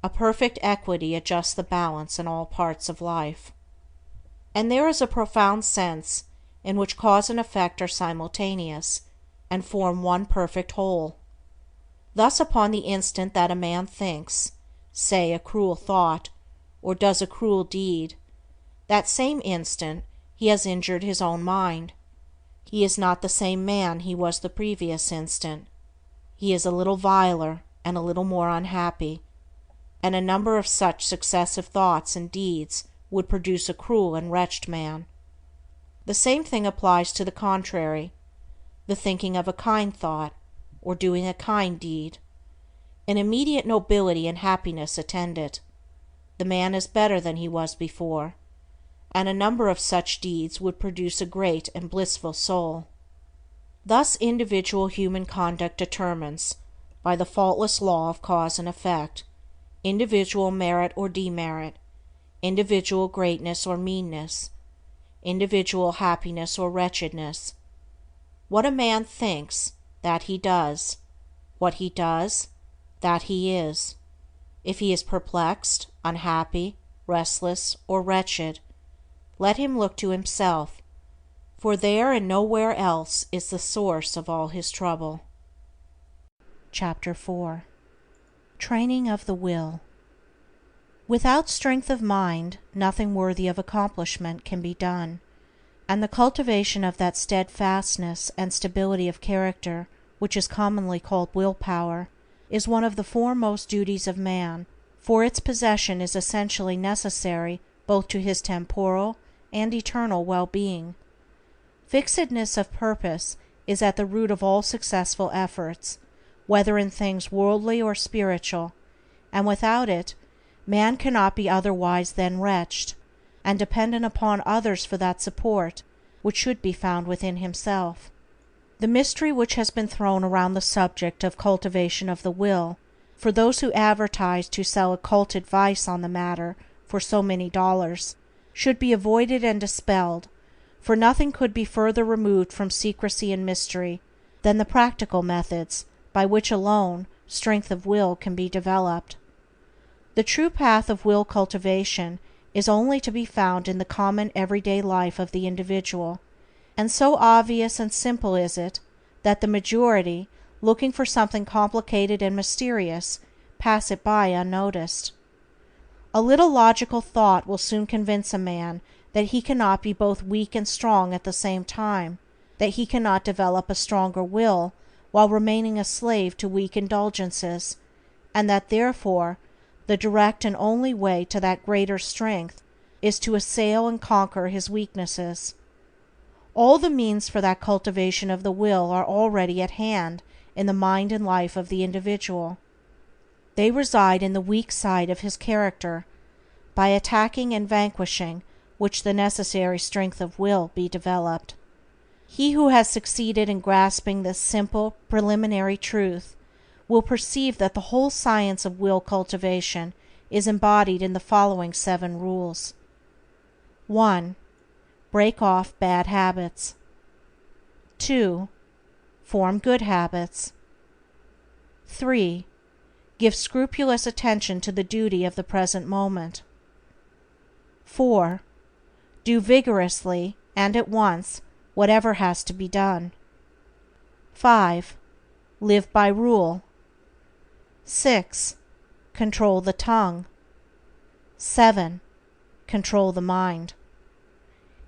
A perfect equity adjusts the balance in all parts of life." And there is a profound sense in which cause and effect are simultaneous, and form one perfect whole. Thus upon the instant that a man thinks, say a cruel thought, or does a cruel deed, that same instant he has injured his own mind. He is not the same man he was the previous instant. He is a little viler and a little more unhappy, and a number of such successive thoughts and deeds would produce a cruel and wretched man. The same thing applies to the contrary, the thinking of a kind thought, or doing a kind deed. An immediate nobility and happiness attend it. The man is better than he was before, and a number of such deeds would produce a great and blissful soul. Thus individual human conduct determines, by the faultless law of cause and effect, individual merit or demerit, individual greatness or meanness, individual happiness or wretchedness. What a man thinks, that he does. What he does, that he is. If he is perplexed, unhappy, restless, or wretched, let him look to himself, for there and nowhere else is the source of all his trouble. Chapter 4. Training of the Will. Without strength of mind, nothing worthy of accomplishment can be done, and the cultivation of that steadfastness and stability of character which is commonly called will-power is one of the foremost duties of man, for its possession is essentially necessary both to his temporal and eternal well-being. Fixedness of purpose is at the root of all successful efforts, whether in things worldly or spiritual, and without it man cannot be otherwise than wretched, and dependent upon others for that support which should be found within himself. The mystery which has been thrown around the subject of cultivation of the will, for those who advertise to sell occult advice on the matter for so many dollars, should be avoided and dispelled, for nothing could be further removed from secrecy and mystery than the practical methods by which alone strength of will can be developed. The true path of will cultivation is only to be found in the common everyday life of the individual, and so obvious and simple is it that the majority, looking for something complicated and mysterious, pass it by unnoticed. A little logical thought will soon convince a man that he cannot be both weak and strong at the same time, that he cannot develop a stronger will while remaining a slave to weak indulgences, and that therefore the direct and only way to that greater strength is to assail and conquer his weaknesses. All the means for that cultivation of the will are already at hand in the mind and life of the individual. They reside in the weak side of his character, by attacking and vanquishing which the necessary strength of will be developed. He who has succeeded in grasping this simple preliminary truth will perceive that the whole science of will cultivation is embodied in the following 7 rules. 1. Break off bad habits. 2. Form good habits. 3. Give scrupulous attention to the duty of the present moment. 4. Do vigorously and at once whatever has to be done. 5. Live by rule. 6. Control the tongue. 7. Control the mind.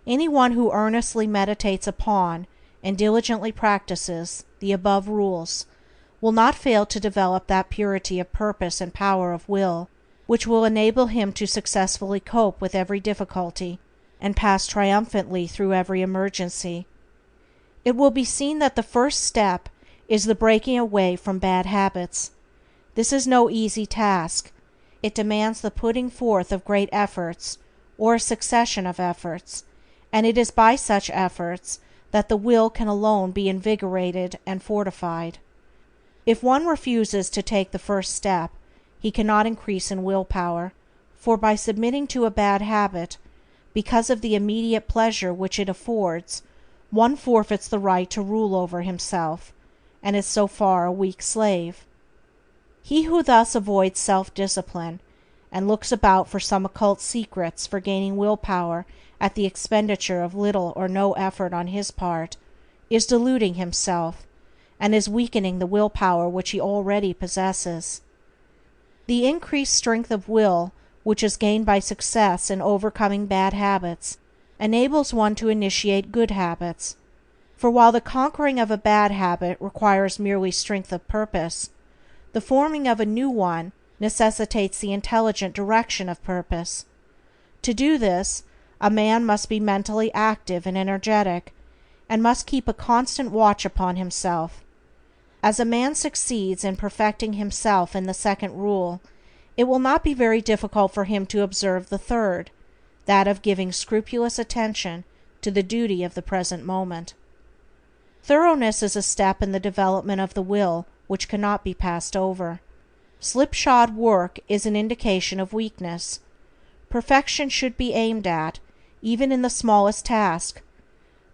Anyone who earnestly meditates upon and diligently practices the above rules will not fail to develop that purity of purpose and power of will which will enable him to successfully cope with every difficulty and pass triumphantly through every emergency. It will be seen that the first step is the breaking away from bad habits. This is no easy task. It demands the putting forth of great efforts, or a succession of efforts, and it is by such efforts that the will can alone be invigorated and fortified. If one refuses to take the first step, he cannot increase in will power, for by submitting to a bad habit, because of the immediate pleasure which it affords, one forfeits the right to rule over himself, and is so far a weak slave. He who thus avoids self-discipline, and looks about for some occult secrets for gaining will power at the expenditure of little or no effort on his part, is deluding himself, and is weakening the will power which he already possesses. The increased strength of will which is gained by success in overcoming bad habits enables one to initiate good habits, for while the conquering of a bad habit requires merely strength of purpose, the forming of a new one necessitates the intelligent direction of purpose. To do this, a man must be mentally active and energetic, and must keep a constant watch upon himself. As a man succeeds in perfecting himself in the second rule, it will not be very difficult for him to observe the third, that of giving scrupulous attention to the duty of the present moment. Thoroughness is a step in the development of the will which cannot be passed over. Slipshod work is an indication of weakness. Perfection should be aimed at, even in the smallest task.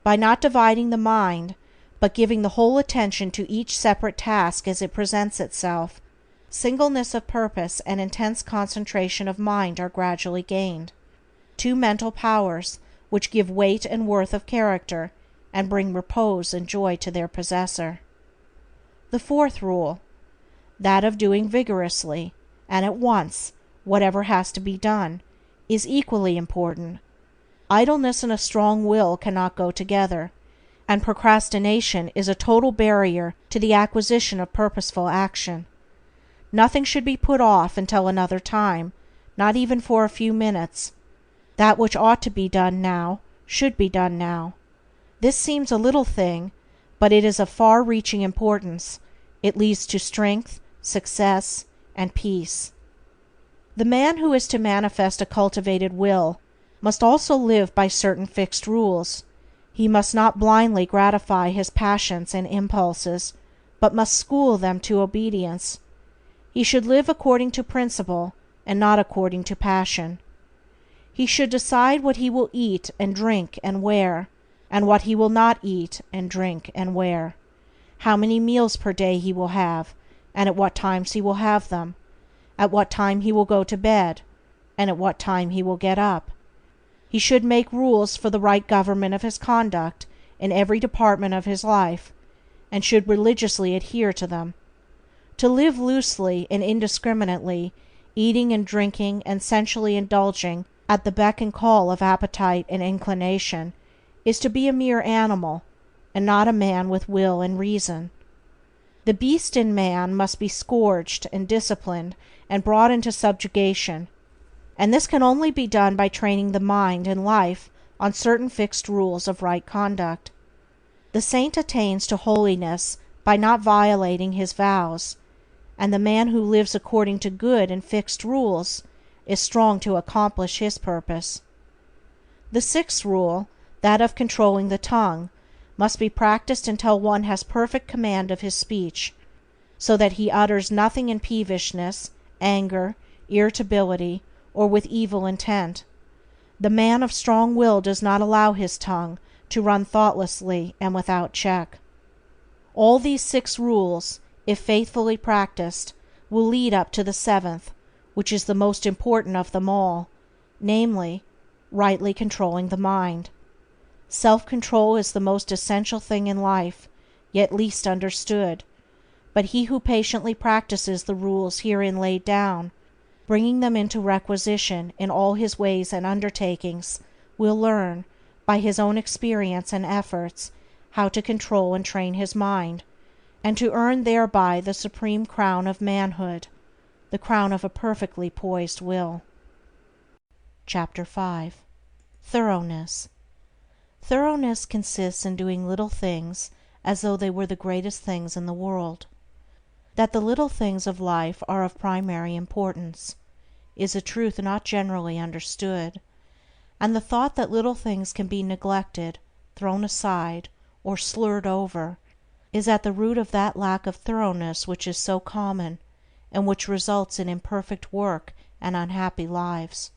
By not dividing the mind, but giving the whole attention to each separate task as it presents itself, singleness of purpose and intense concentration of mind are gradually gained, two mental powers which give weight and worth of character and bring repose and joy to their possessor. The fourth rule, that of doing vigorously and at once whatever has to be done, is equally important. Idleness and a strong will cannot go together, and procrastination is a total barrier to the acquisition of purposeful action. Nothing should be put off until another time, not even for a few minutes. That which ought to be done now should be done now. This seems a little thing, but it is of far-reaching importance. It leads to strength, success, and peace. The man who is to manifest a cultivated will must also live by certain fixed rules. He must not blindly gratify his passions and impulses, but must school them to obedience. He should live according to principle, and not according to passion. He should decide what he will eat and drink and wear, and what he will not eat and drink and wear, how many meals per day he will have, and at what times he will have them, at what time he will go to bed, and at what time he will get up. He should make rules for the right government of his conduct in every department of his life, and should religiously adhere to them. To live loosely and indiscriminately, eating and drinking and sensually indulging at the beck and call of appetite and inclination, is to be a mere animal, and not a man with will and reason. The beast in man must be scourged and disciplined and brought into subjugation, and this can only be done by training the mind and life on certain fixed rules of right conduct. The saint attains to holiness by not violating his vows, and the man who lives according to good and fixed rules is strong to accomplish his purpose. The sixth rule, that of controlling the tongue, must be practiced until one has perfect command of his speech, so that he utters nothing in peevishness, anger, irritability, or with evil intent. The man of strong will does not allow his tongue to run thoughtlessly and without check. All these 6 rules, if faithfully practiced, will lead up to the 7th, which is the most important of them all, namely, rightly controlling the mind. Self-control is the most essential thing in life, yet least understood, but he who patiently practices the rules herein laid down, bringing them into requisition in all his ways and undertakings, will learn, by his own experience and efforts, how to control and train his mind, and to earn thereby the supreme crown of manhood, the crown of a perfectly poised will. Chapter 5. Thoroughness. Thoroughness consists in doing little things as though they were the greatest things in the world. That the little things of life are of primary importance is a truth not generally understood, and the thought that little things can be neglected, thrown aside, or slurred over, is at the root of that lack of thoroughness which is so common, and which results in imperfect work and unhappy lives.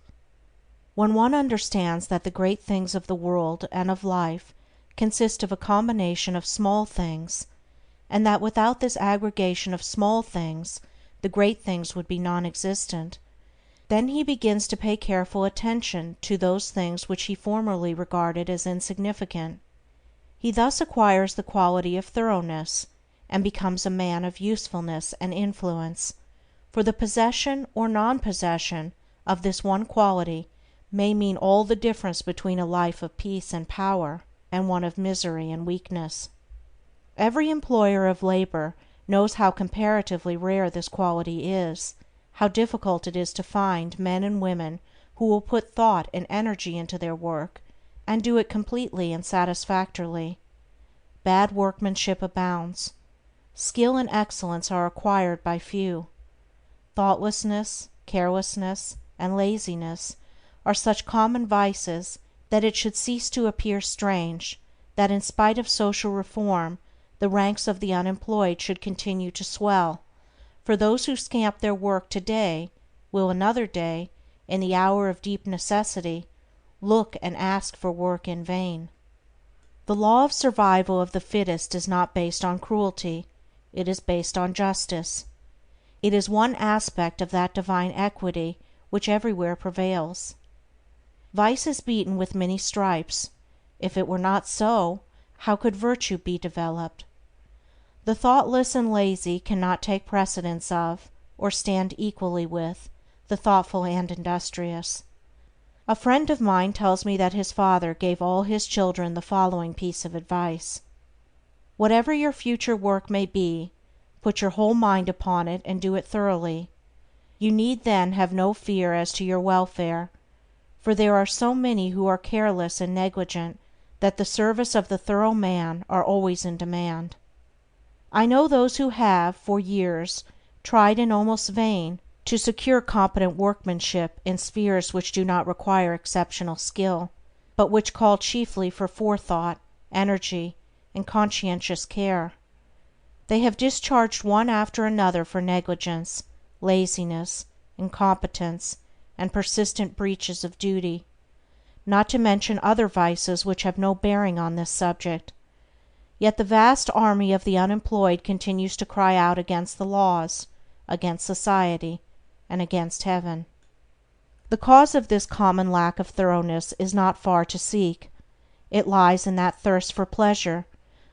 When one understands that the great things of the world and of life consist of a combination of small things, and that without this aggregation of small things the great things would be non-existent, then he begins to pay careful attention to those things which he formerly regarded as insignificant. He thus acquires the quality of thoroughness, and becomes a man of usefulness and influence, for the possession or non-possession of this one quality may mean all the difference between a life of peace and power and one of misery and weakness. Every employer of labor knows how comparatively rare this quality is, how difficult it is to find men and women who will put thought and energy into their work, and do it completely and satisfactorily. Bad workmanship abounds. Skill and excellence are acquired by few. Thoughtlessness, carelessness, and laziness are such common vices that it should cease to appear strange that in spite of social reform the ranks of the unemployed should continue to swell, for those who scamp their work today will another day, in the hour of deep necessity, look and ask for work in vain. The law of survival of the fittest is not based on cruelty, it is based on justice. It is one aspect of that divine equity which everywhere prevails. Vice is beaten with many stripes. If it were not so, how could virtue be developed? The thoughtless and lazy cannot take precedence of, or stand equally with, the thoughtful and industrious. A friend of mine tells me that his father gave all his children the following piece of advice: "Whatever your future work may be, put your whole mind upon it and do it thoroughly. You need then have no fear as to your welfare, for there are so many who are careless and negligent that the service of the thorough man are always in demand." I know those who have, for years, tried in almost vain to secure competent workmanship in spheres which do not require exceptional skill, but which call chiefly for forethought, energy, and conscientious care. They have discharged one after another for negligence, laziness, incompetence, and persistent breaches of duty, not to mention other vices which have no bearing on this subject. Yet the vast army of the unemployed continues to cry out against the laws, against society, and against Heaven. The cause of this common lack of thoroughness is not far to seek. It lies in that thirst for pleasure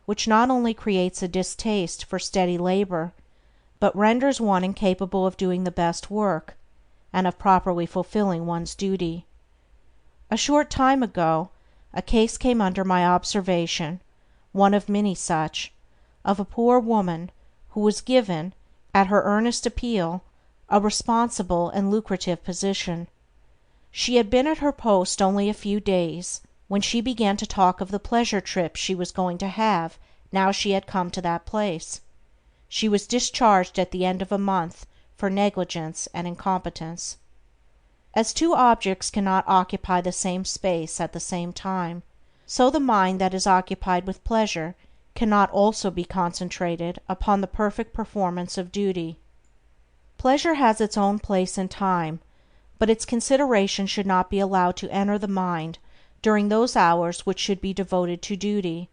which not only creates a distaste for steady labor, but renders one incapable of doing the best work, and of properly fulfilling one's duty. A short time ago a case came under my observation, one of many such, of a poor woman who was given, at her earnest appeal, a responsible and lucrative position. She had been at her post only a few days when she began to talk of the pleasure trip she was going to have now she had come to that place. She was discharged at the end of a month for negligence and incompetence. As two objects cannot occupy the same space at the same time, so the mind that is occupied with pleasure cannot also be concentrated upon the perfect performance of duty. Pleasure has its own place in time, but its consideration should not be allowed to enter the mind during those hours which should be devoted to duty.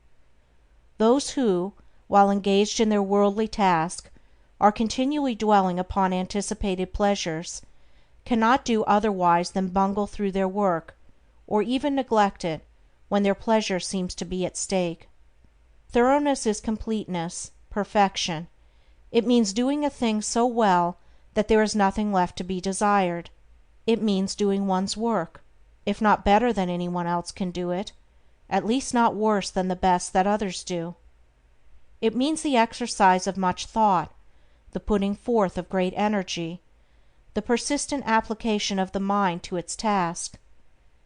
Those who, while engaged in their worldly task, are continually dwelling upon anticipated pleasures, cannot do otherwise than bungle through their work, or even neglect it when their pleasure seems to be at stake. Thoroughness is completeness, perfection. It means doing a thing so well that there is nothing left to be desired. It means doing one's work, if not better than anyone else can do it, at least not worse than the best that others do. It means the exercise of much thought, the putting forth of great energy, the persistent application of the mind to its task,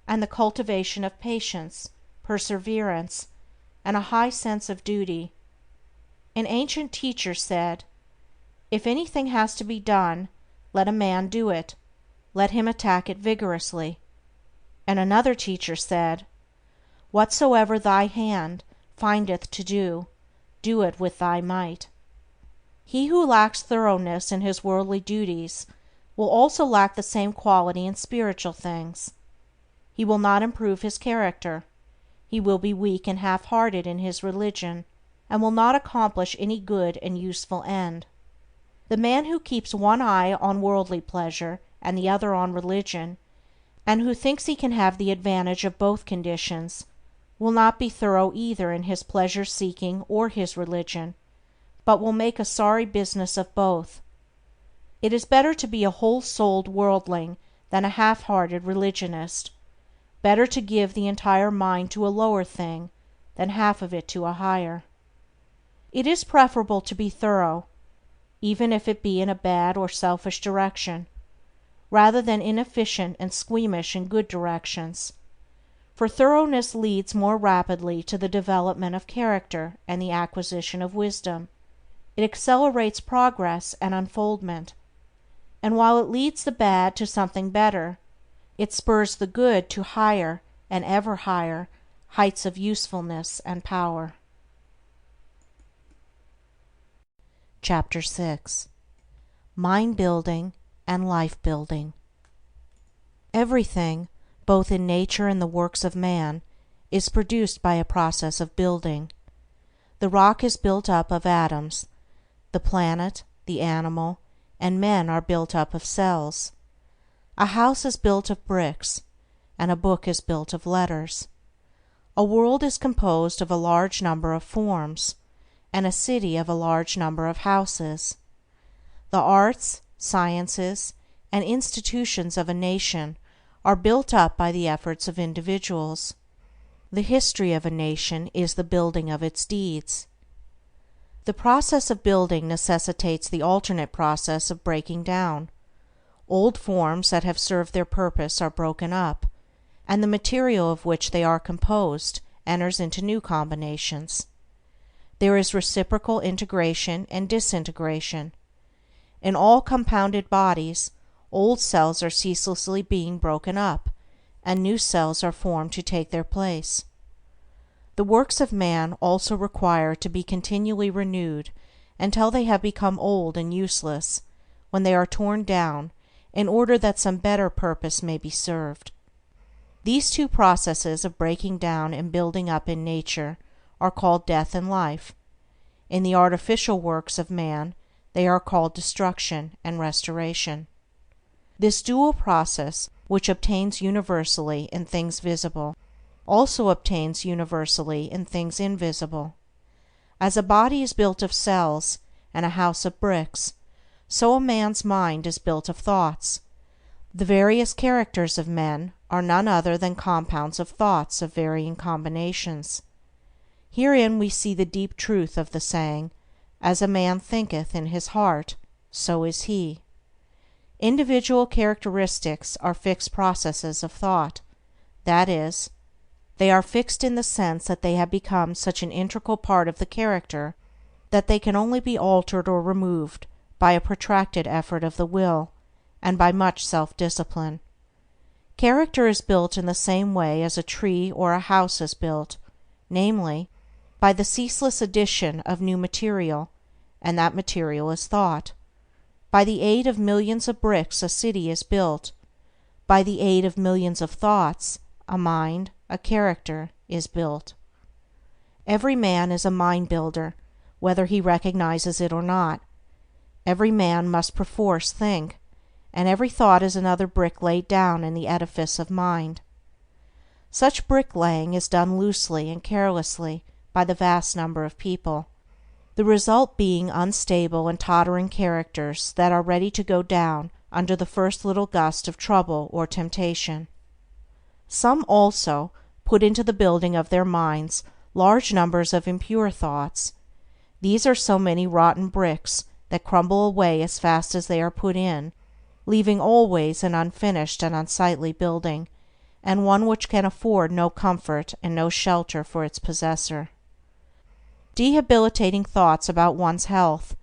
and the cultivation of patience, perseverance, and a high sense of duty. An ancient teacher said, "If anything has to be done, let a man do it, let him attack it vigorously." And another teacher said, "Whatsoever thy hand findeth to do, do it with thy might." He who lacks thoroughness in his worldly duties will also lack the same quality in spiritual things. He will not improve his character. He will be weak and half-hearted in his religion, and will not accomplish any good and useful end. The man who keeps one eye on worldly pleasure and the other on religion, and who thinks he can have the advantage of both conditions, will not be thorough either in his pleasure-seeking or his religion, but will make a sorry business of both. It is better to be a whole-souled worldling than a half-hearted religionist; better to give the entire mind to a lower thing than half of it to a higher. It is preferable to be thorough, even if it be in a bad or selfish direction, rather than inefficient and squeamish in good directions, for thoroughness leads more rapidly to the development of character and the acquisition of wisdom. It accelerates progress and unfoldment, and while it leads the bad to something better, it spurs the good to higher and ever higher heights of usefulness and power. Chapter 6. Mind Building and Life Building. Everything, both in nature and the works of man, is produced by a process of building. The rock is built up of atoms, the planet, the animal, and men are built up of cells. A house is built of bricks, and a book is built of letters. A world is composed of a large number of forms, and a city of a large number of houses. The arts, sciences, and institutions of a nation are built up by the efforts of individuals. The history of a nation is the building of its deeds. The process of building necessitates the alternate process of breaking down. Old forms that have served their purpose are broken up, and the material of which they are composed enters into new combinations. There is reciprocal integration and disintegration. In all compounded bodies, old cells are ceaselessly being broken up, and new cells are formed to take their place. The works of man also require to be continually renewed until they have become old and useless, when they are torn down, in order that some better purpose may be served. These two processes of breaking down and building up in nature are called death and life. In the artificial works of man they are called destruction and restoration. This dual process, which obtains universally in things visible, also obtains universally in things invisible. As a body is built of cells and a house of bricks, so a man's mind is built of thoughts. The various characters of men are none other than compounds of thoughts of varying combinations. Herein we see the deep truth of the saying, "As a man thinketh in his heart, so is he." Individual characteristics are fixed processes of thought, that is, they are fixed in the sense that they have become such an integral part of the character that they can only be altered or removed by a protracted effort of the will, and by much self-discipline. Character is built in the same way as a tree or a house is built, namely, by the ceaseless addition of new material, and that material is thought. By the aid of millions of bricks a city is built. By the aid of millions of thoughts, a mind, a character, is built. Every man is a mind builder, whether he recognizes it or not. Every man must perforce think, and every thought is another brick laid down in the edifice of mind. Such bricklaying is done loosely and carelessly by the vast number of people, the result being unstable and tottering characters that are ready to go down under the first little gust of trouble or temptation. Some also put into the building of their minds large numbers of impure thoughts. These are so many rotten bricks that crumble away as fast as they are put in, leaving always an unfinished and unsightly building, and one which can afford no comfort and no shelter for its possessor. Debilitating thoughts about one's health,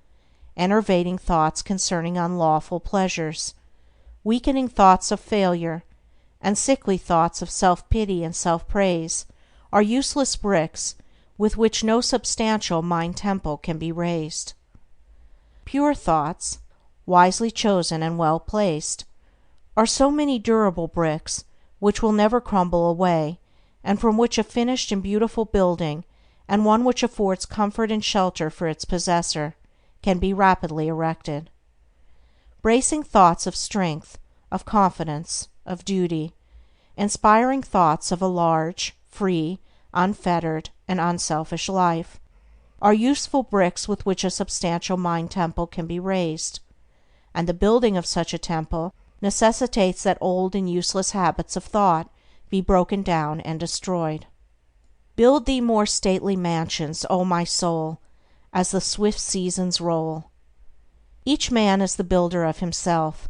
enervating thoughts concerning unlawful pleasures, weakening thoughts of failure, and sickly thoughts of self-pity and self-praise are useless bricks with which no substantial mind temple can be raised. Pure thoughts, wisely chosen and well placed, are so many durable bricks which will never crumble away, and from which a finished and beautiful building, and one which affords comfort and shelter for its possessor, can be rapidly erected. Bracing thoughts of strength, of confidence, of duty, inspiring thoughts of a large, free, unfettered, and unselfish life, are useful bricks with which a substantial mind temple can be raised, and the building of such a temple necessitates that old and useless habits of thought be broken down and destroyed. Build thee more stately mansions, O my soul, as the swift seasons roll. Each man is the builder of himself.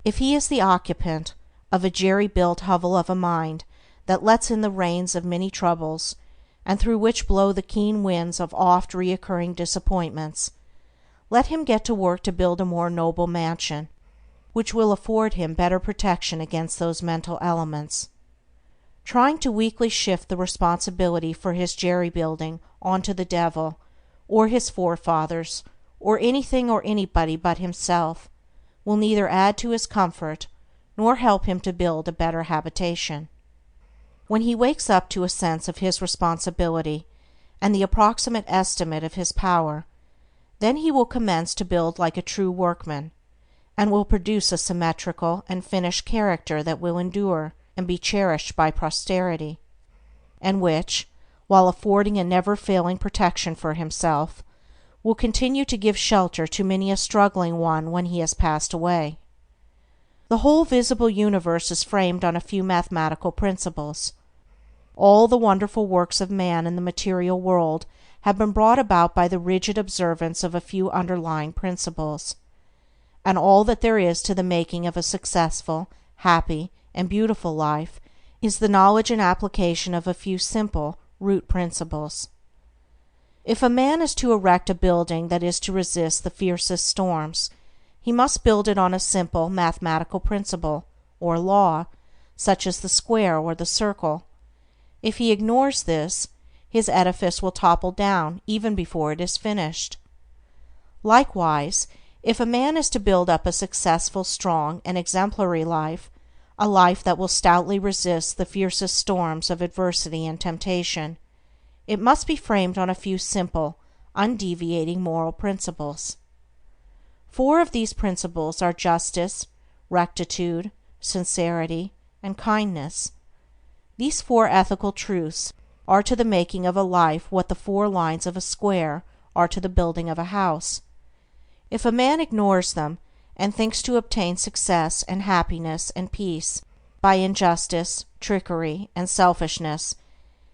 If he is the occupant of a jerry-built hovel of a mind that lets in the rains of many troubles, and through which blow the keen winds of oft recurring disappointments, let him get to work to build a more noble mansion, which will afford him better protection against those mental elements. Trying to weakly shift the responsibility for his jerry-building onto the devil, or his forefathers, or anything or anybody but himself, will neither add to his comfort nor help him to build a better habitation. When he wakes up to a sense of his responsibility and the approximate estimate of his power, then he will commence to build like a true workman, and will produce a symmetrical and finished character that will endure and be cherished by posterity. and which, while affording a never-failing protection for himself, will continue to give shelter to many a struggling one when he has passed away. The whole visible universe is framed on a few mathematical principles. All the wonderful works of man in the material world have been brought about by the rigid observance of a few underlying principles, and all that there is to the making of a successful, happy, and beautiful life is the knowledge and application of a few simple root principles. If a man is to erect a building that is to resist the fiercest storms, he must build it on a simple mathematical principle, or law, such as the square or the circle. If he ignores this, his edifice will topple down even before it is finished. Likewise, if a man is to build up a successful, strong, and exemplary life, a life that will stoutly resist the fiercest storms of adversity and temptation, it must be framed on a few simple, undeviating moral principles. 4 of these principles are justice, rectitude, sincerity, and kindness. These 4 ethical truths are to the making of a life what the 4 lines of a square are to the building of a house. If a man ignores them, and thinks to obtain success and happiness and peace by injustice, trickery, and selfishness,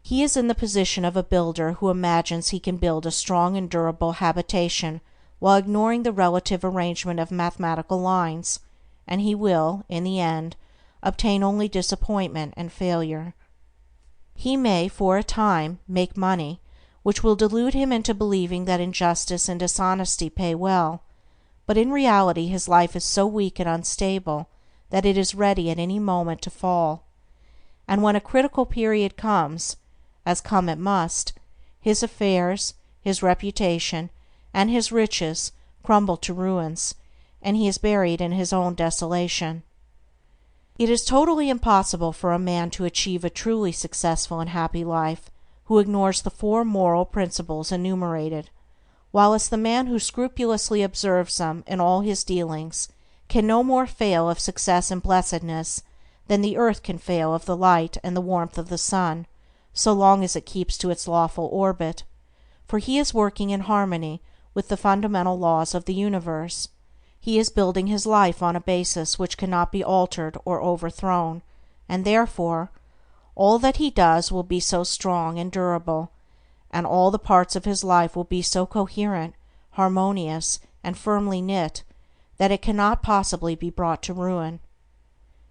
he is in the position of a builder who imagines he can build a strong and durable habitation while ignoring the relative arrangement of mathematical lines, and he will, in the end, obtain only disappointment and failure. He may, for a time, make money, which will delude him into believing that injustice and dishonesty pay well, but in reality his life is so weak and unstable that it is ready at any moment to fall, and when a critical period comes, as come it must, his affairs, his reputation, and his riches crumble to ruins, and he is buried in his own desolation. It is totally impossible for a man to achieve a truly successful and happy life who ignores the 4 moral principles enumerated, whilst the man who scrupulously observes them in all his dealings can no more fail of success and blessedness than the earth can fail of the light and the warmth of the sun, so long as it keeps to its lawful orbit, for he is working in harmony with the fundamental laws of the universe. He is building his life on a basis which cannot be altered or overthrown, and therefore all that he does will be so strong and durable, and all the parts of his life will be so coherent, harmonious, and firmly knit, that it cannot possibly be brought to ruin.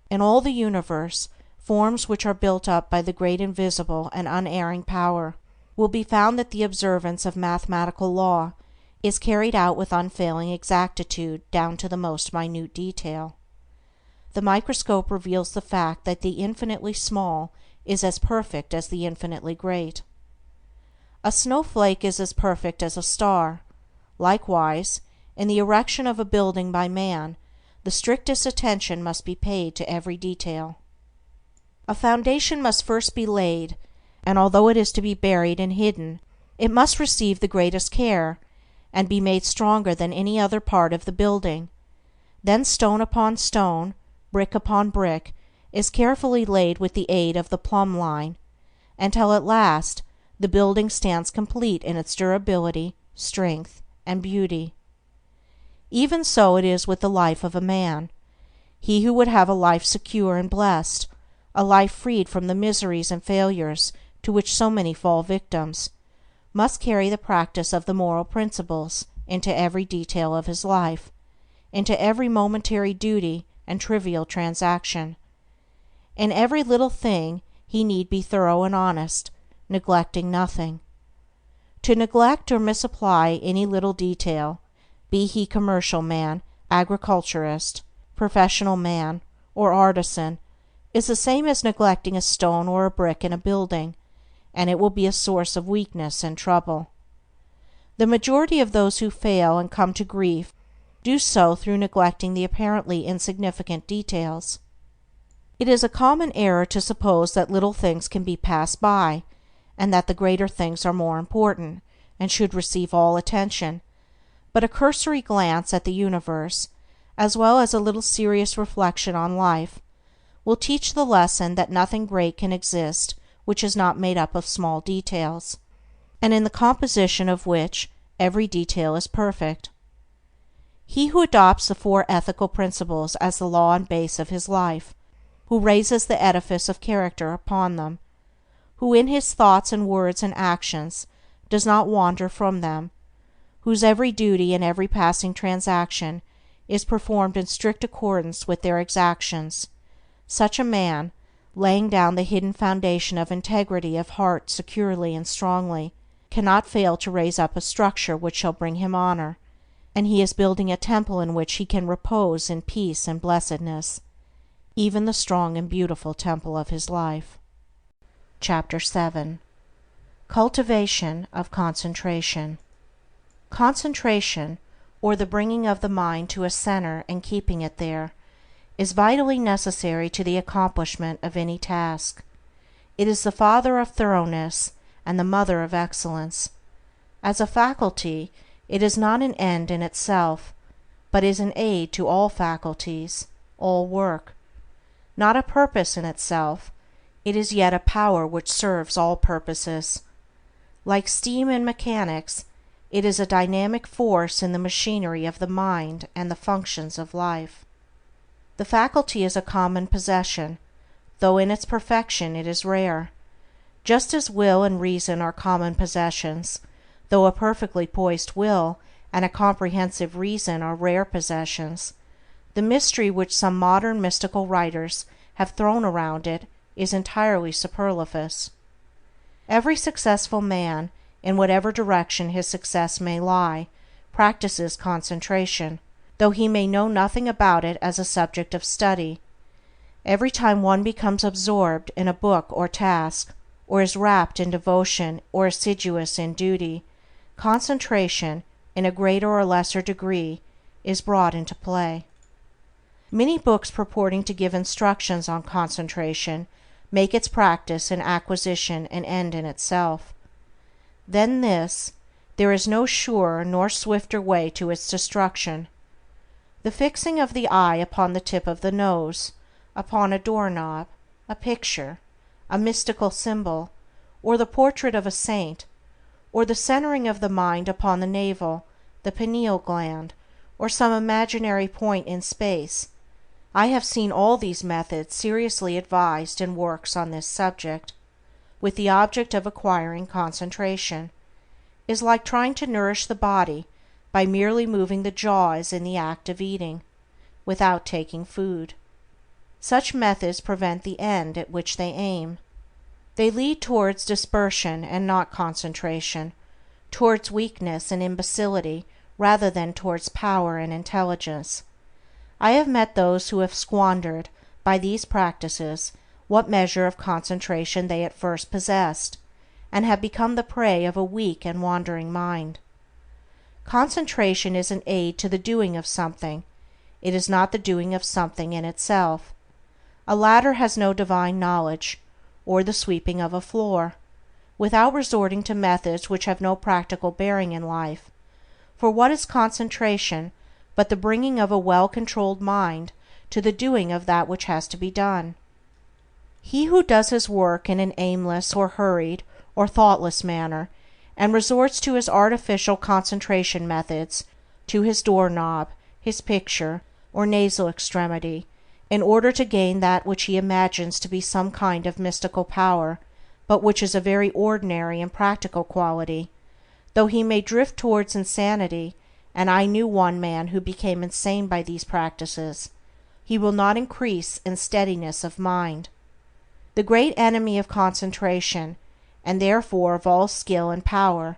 In all the universe, forms which are built up by the great invisible and unerring power, will be found that the observance of mathematical law is carried out with unfailing exactitude down to the most minute detail. The microscope reveals the fact that the infinitely small is as perfect as the infinitely great. A snowflake is as perfect as a star. Likewise, in the erection of a building by man, the strictest attention must be paid to every detail. A foundation must first be laid, and although it is to be buried and hidden, it must receive the greatest care, and be made stronger than any other part of the building. Then stone upon stone, brick upon brick, is carefully laid with the aid of the plumb line, until at last the building stands complete in its durability, strength, and beauty. Even so it is with the life of a man. He who would have a life secure and blessed, a life freed from the miseries and failures to which so many fall victims, must carry the practice of the moral principles into every detail of his life, into every momentary duty and trivial transaction. In every little thing he need be thorough and honest, neglecting nothing. To neglect or misapply any little detail, be he commercial man, agriculturist, professional man, or artisan, is the same as neglecting a stone or a brick in a building, and it will be a source of weakness and trouble. The majority of those who fail and come to grief do so through neglecting the apparently insignificant details. It is a common error to suppose that little things can be passed by, and that the greater things are more important, and should receive all attention, but a cursory glance at the universe, as well as a little serious reflection on life, will teach the lesson that nothing great can exist which is not made up of small details, and in the composition of which every detail is perfect. He who adopts the four ethical principles as the law and base of his life, who raises the edifice of character upon them, who in his thoughts and words and actions does not wander from them, whose every duty and every passing transaction is performed in strict accordance with their exactions, such a man, laying down the hidden foundation of integrity of heart securely and strongly, cannot fail to raise up a structure which shall bring him honor, and he is building a temple in which he can repose in peace and blessedness, even the strong and beautiful temple of his life. Chapter 7. Cultivation of Concentration. Concentration, or the bringing of the mind to a center and keeping it there, is vitally necessary to the accomplishment of any task. It is the father of thoroughness and the mother of excellence. As a faculty, it is not an end in itself, but is an aid to all faculties, all work. Not a purpose in itself, it is yet a power which serves all purposes. Like steam in mechanics, it is a dynamic force in the machinery of the mind and the functions of life. The faculty is a common possession, though in its perfection it is rare. Just as will and reason are common possessions, though a perfectly poised will and a comprehensive reason are rare possessions, the mystery which some modern mystical writers have thrown around it is entirely superfluous. Every successful man, in whatever direction his success may lie, practices concentration, though he may know nothing about it as a subject of study. Every time one becomes absorbed in a book or task, or is rapt in devotion or assiduous in duty, concentration, in a greater or lesser degree, is brought into play. Many books purporting to give instructions on concentration make its practice and acquisition an end in itself. Than this, there is no surer nor swifter way to its destruction. The fixing of the eye upon the tip of the nose, upon a doorknob, a picture, a mystical symbol, or the portrait of a saint, or the centering of the mind upon the navel, the pineal gland, or some imaginary point in space, I have seen all these methods seriously advised in works on this subject, with the object of acquiring concentration, is like trying to nourish the body by merely moving the jaws in the act of eating, without taking food. Such methods prevent the end at which they aim. They lead towards dispersion and not concentration, towards weakness and imbecility rather than towards power and intelligence. I have met those who have squandered, by these practices, what measure of concentration they at first possessed, and have become the prey of a weak and wandering mind. Concentration is an aid to the doing of something, it is not the doing of something in itself. A ladder has no divine knowledge, or the sweeping of a floor, without resorting to methods which have no practical bearing in life, for what is concentration but the bringing of a well-controlled mind to the doing of that which has to be done? He who does his work in an aimless or hurried or thoughtless manner, and resorts to his artificial concentration methods, to his doorknob, his picture, or nasal extremity, in order to gain that which he imagines to be some kind of mystical power, but which is a very ordinary and practical quality, though he may drift towards insanity, and I knew one man who became insane by these practices, he will not increase in steadiness of mind. The great enemy of concentration, and therefore of all skill and power,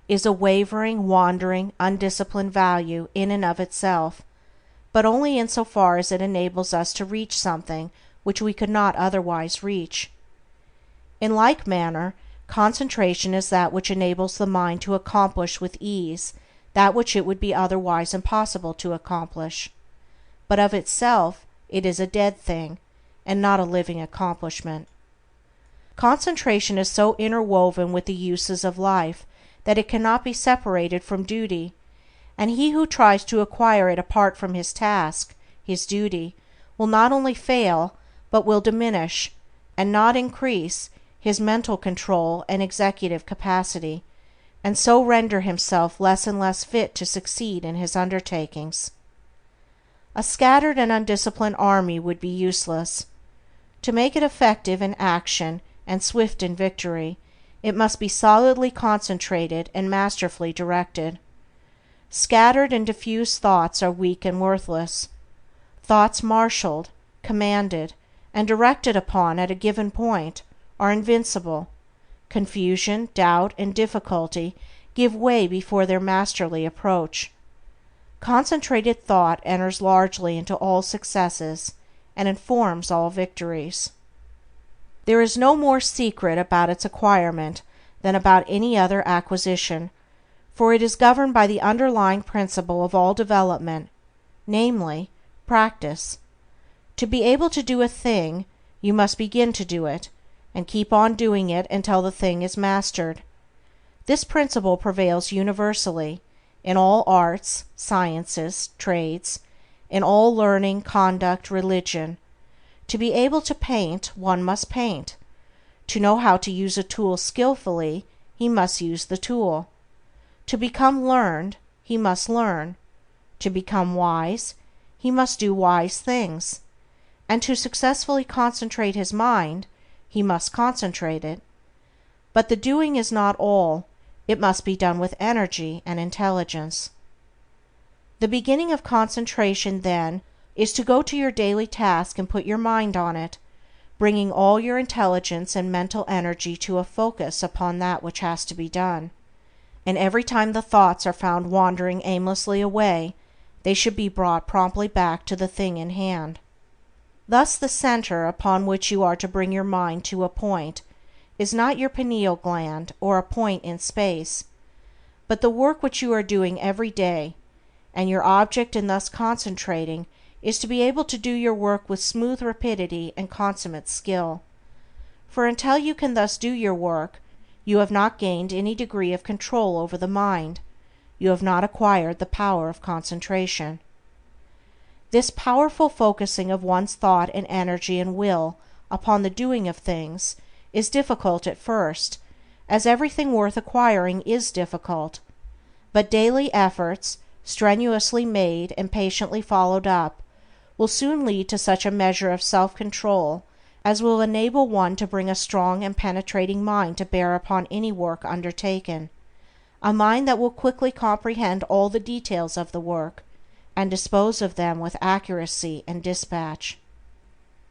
is a wavering, wandering, undisciplined value in and of itself, but only in so far as it enables us to reach something which we could not otherwise reach. In like manner, concentration is that which enables the mind to accomplish with ease that which it would be otherwise impossible to accomplish, but of itself it is a dead thing, and not a living accomplishment. Concentration is so interwoven with the uses of life that it cannot be separated from duty, and he who tries to acquire it apart from his task, his duty, will not only fail, but will diminish, and not increase, his mental control and executive capacity, and so render himself less and less fit to succeed in his undertakings. A scattered and undisciplined army would be useless. To make it effective in action and swift in victory, it must be solidly concentrated and masterfully directed. Scattered and diffuse thoughts are weak and worthless. Thoughts marshaled, commanded, and directed upon at a given point are invincible. Confusion, doubt, and difficulty give way before their masterly approach. Concentrated thought enters largely into all successes and informs all victories. There is no more secret about its acquirement than about any other acquisition, for it is governed by the underlying principle of all development, namely, practice. To be able to do a thing, you must begin to do it, and keep on doing it until the thing is mastered. This principle prevails universally, in all arts, sciences, trades, in all learning, conduct, religion. To be able to paint, one must paint. To know how to use a tool skillfully, he must use the tool. To become learned, he must learn. To become wise, he must do wise things. And to successfully concentrate his mind, he must concentrate it. But the doing is not all, it must be done with energy and intelligence. The beginning of concentration, then, is to go to your daily task and put your mind on it, bringing all your intelligence and mental energy to a focus upon that which has to be done. And every time the thoughts are found wandering aimlessly away, they should be brought promptly back to the thing in hand. Thus the center upon which you are to bring your mind to a point is not your pineal gland or a point in space, but the work which you are doing every day, and your object in thus concentrating is to be able to do your work with smooth rapidity and consummate skill. For until you can thus do your work, you have not gained any degree of control over the mind, you have not acquired the power of concentration. This powerful focusing of one's thought and energy and will upon the doing of things is difficult at first, as everything worth acquiring is difficult, but daily efforts, strenuously made and patiently followed up, will soon lead to such a measure of self-control as will enable one to bring a strong and penetrating mind to bear upon any work undertaken, a mind that will quickly comprehend all the details of the work, and dispose of them with accuracy and dispatch.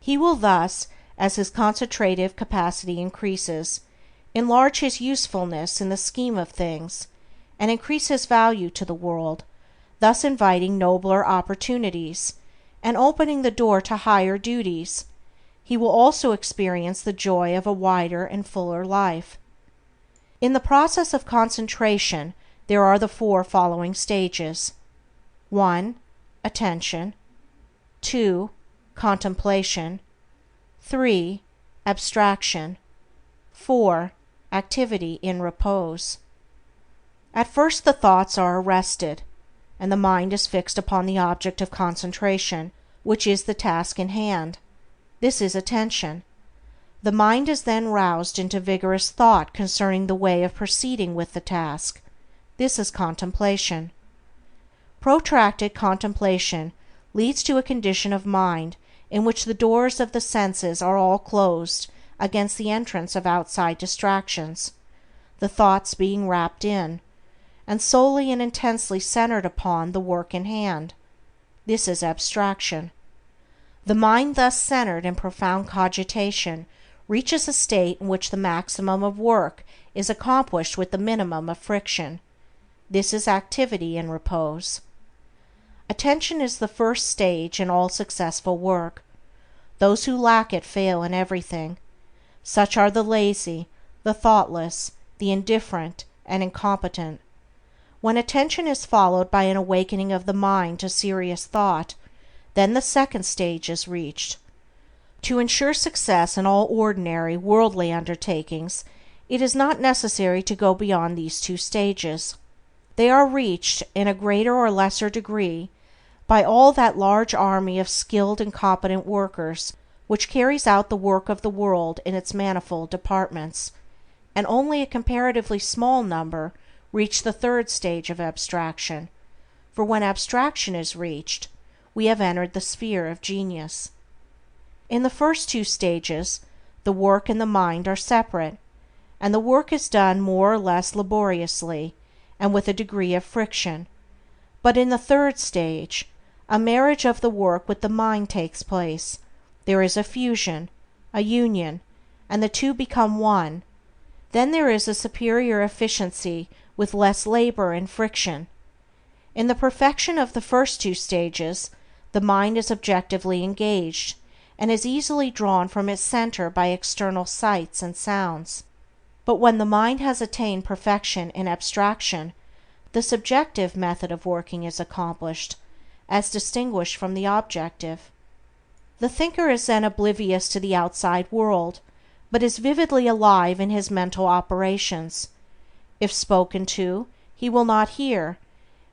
He will thus, as his concentrative capacity increases, enlarge his usefulness in the scheme of things, and increase his value to the world, thus inviting nobler opportunities, and opening the door to higher duties. He will also experience the joy of a wider and fuller life. In the process of concentration there are the four following stages: 1. Attention. 2. Contemplation. 3. Abstraction. 4. Activity in repose. At first the thoughts are arrested, and the mind is fixed upon the object of concentration, which is the task in hand. This is attention. The mind is then roused into vigorous thought concerning the way of proceeding with the task. This is contemplation. Protracted contemplation leads to a condition of mind in which the doors of the senses are all closed against the entrance of outside distractions, the thoughts being wrapped in, and solely and intensely centered upon the work in hand. This is abstraction. The mind thus centered in profound cogitation reaches a state in which the maximum of work is accomplished with the minimum of friction. This is activity in repose. Attention is the first stage in all successful work. Those who lack it fail in everything. Such are the lazy, the thoughtless, the indifferent, and incompetent. When attention is followed by an awakening of the mind to serious thought, then the second stage is reached. To ensure success in all ordinary, worldly undertakings, it is not necessary to go beyond these two stages. They are reached, in a greater or lesser degree, by all that large army of skilled and competent workers which carries out the work of the world in its manifold departments, and only a comparatively small number reach the third stage of abstraction, for when abstraction is reached, we have entered the sphere of genius. In the first two stages, the work and the mind are separate, and the work is done more or less laboriously and with a degree of friction, but in the third stage, a marriage of the work with the mind takes place, there is a fusion, a union, and the two become one. Then there is a superior efficiency with less labor and friction. In the perfection of the first two stages, the mind is objectively engaged, and is easily drawn from its center by external sights and sounds. But when the mind has attained perfection in abstraction, the subjective method of working is accomplished, as distinguished from the objective. The thinker is then oblivious to the outside world, but is vividly alive in his mental operations. If spoken to, he will not hear,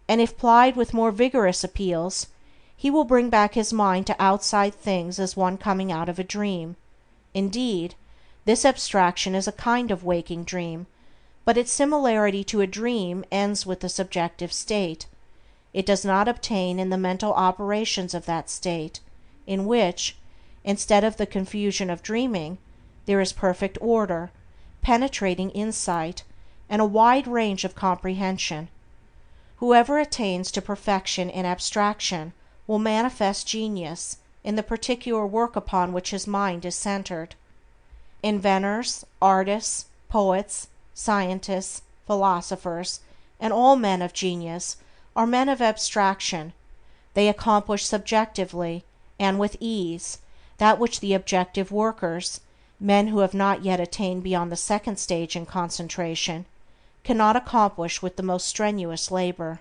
and if plied with more vigorous appeals, he will bring back his mind to outside things as one coming out of a dream. Indeed, this abstraction is a kind of waking dream, but its similarity to a dream ends with the subjective state. It does not obtain in the mental operations of that state, in which, instead of the confusion of dreaming, there is perfect order, penetrating insight, and a wide range of comprehension. Whoever attains to perfection in abstraction will manifest genius in the particular work upon which his mind is centered. Inventors, artists, poets, scientists, philosophers, and all men of genius are men of abstraction. They accomplish subjectively, and with ease, that which the objective workers, men who have not yet attained beyond the second stage in concentration, cannot accomplish with the most strenuous labor.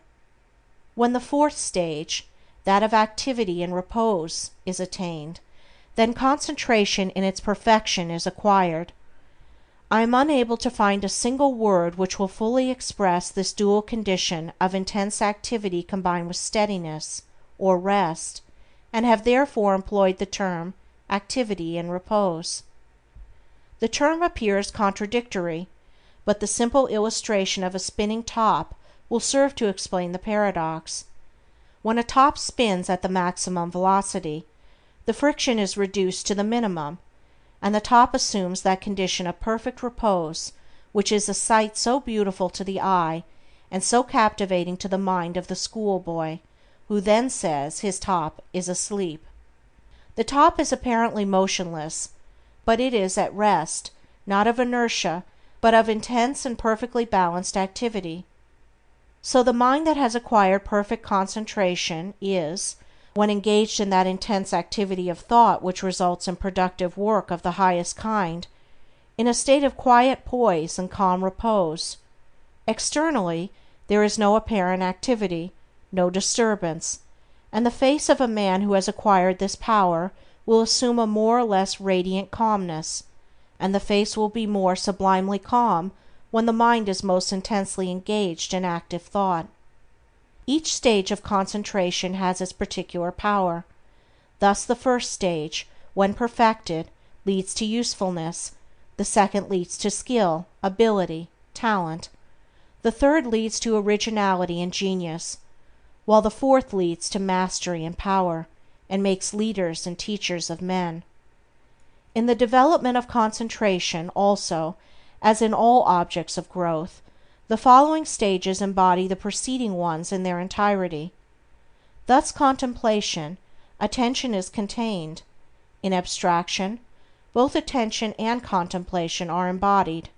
When the fourth stage, that of activity and repose, is attained, then concentration in its perfection is acquired. I am unable to find a single word which will fully express this dual condition of intense activity combined with steadiness, or rest, and have therefore employed the term activity and repose. The term appears contradictory, but the simple illustration of a spinning top will serve to explain the paradox. When a top spins at the maximum velocity, the friction is reduced to the minimum, and the top assumes that condition of perfect repose which is a sight so beautiful to the eye and so captivating to the mind of the schoolboy, who then says his top is asleep. The top is apparently motionless, but it is at rest, not of inertia, but of intense and perfectly balanced activity. So the mind that has acquired perfect concentration is, when engaged in that intense activity of thought which results in productive work of the highest kind, in a state of quiet poise and calm repose. Externally, there is no apparent activity, no disturbance, and the face of a man who has acquired this power will assume a more or less radiant calmness, and the face will be more sublimely calm when the mind is most intensely engaged in active thought. Each stage of concentration has its particular power. Thus the first stage, when perfected, leads to usefulness, the second leads to skill, ability, talent, the third leads to originality and genius, while the fourth leads to mastery and power, and makes leaders and teachers of men. In the development of concentration, also, as in all objects of growth, the following stages embody the preceding ones in their entirety. Thus contemplation, attention is contained; in abstraction, both attention and contemplation are embodied.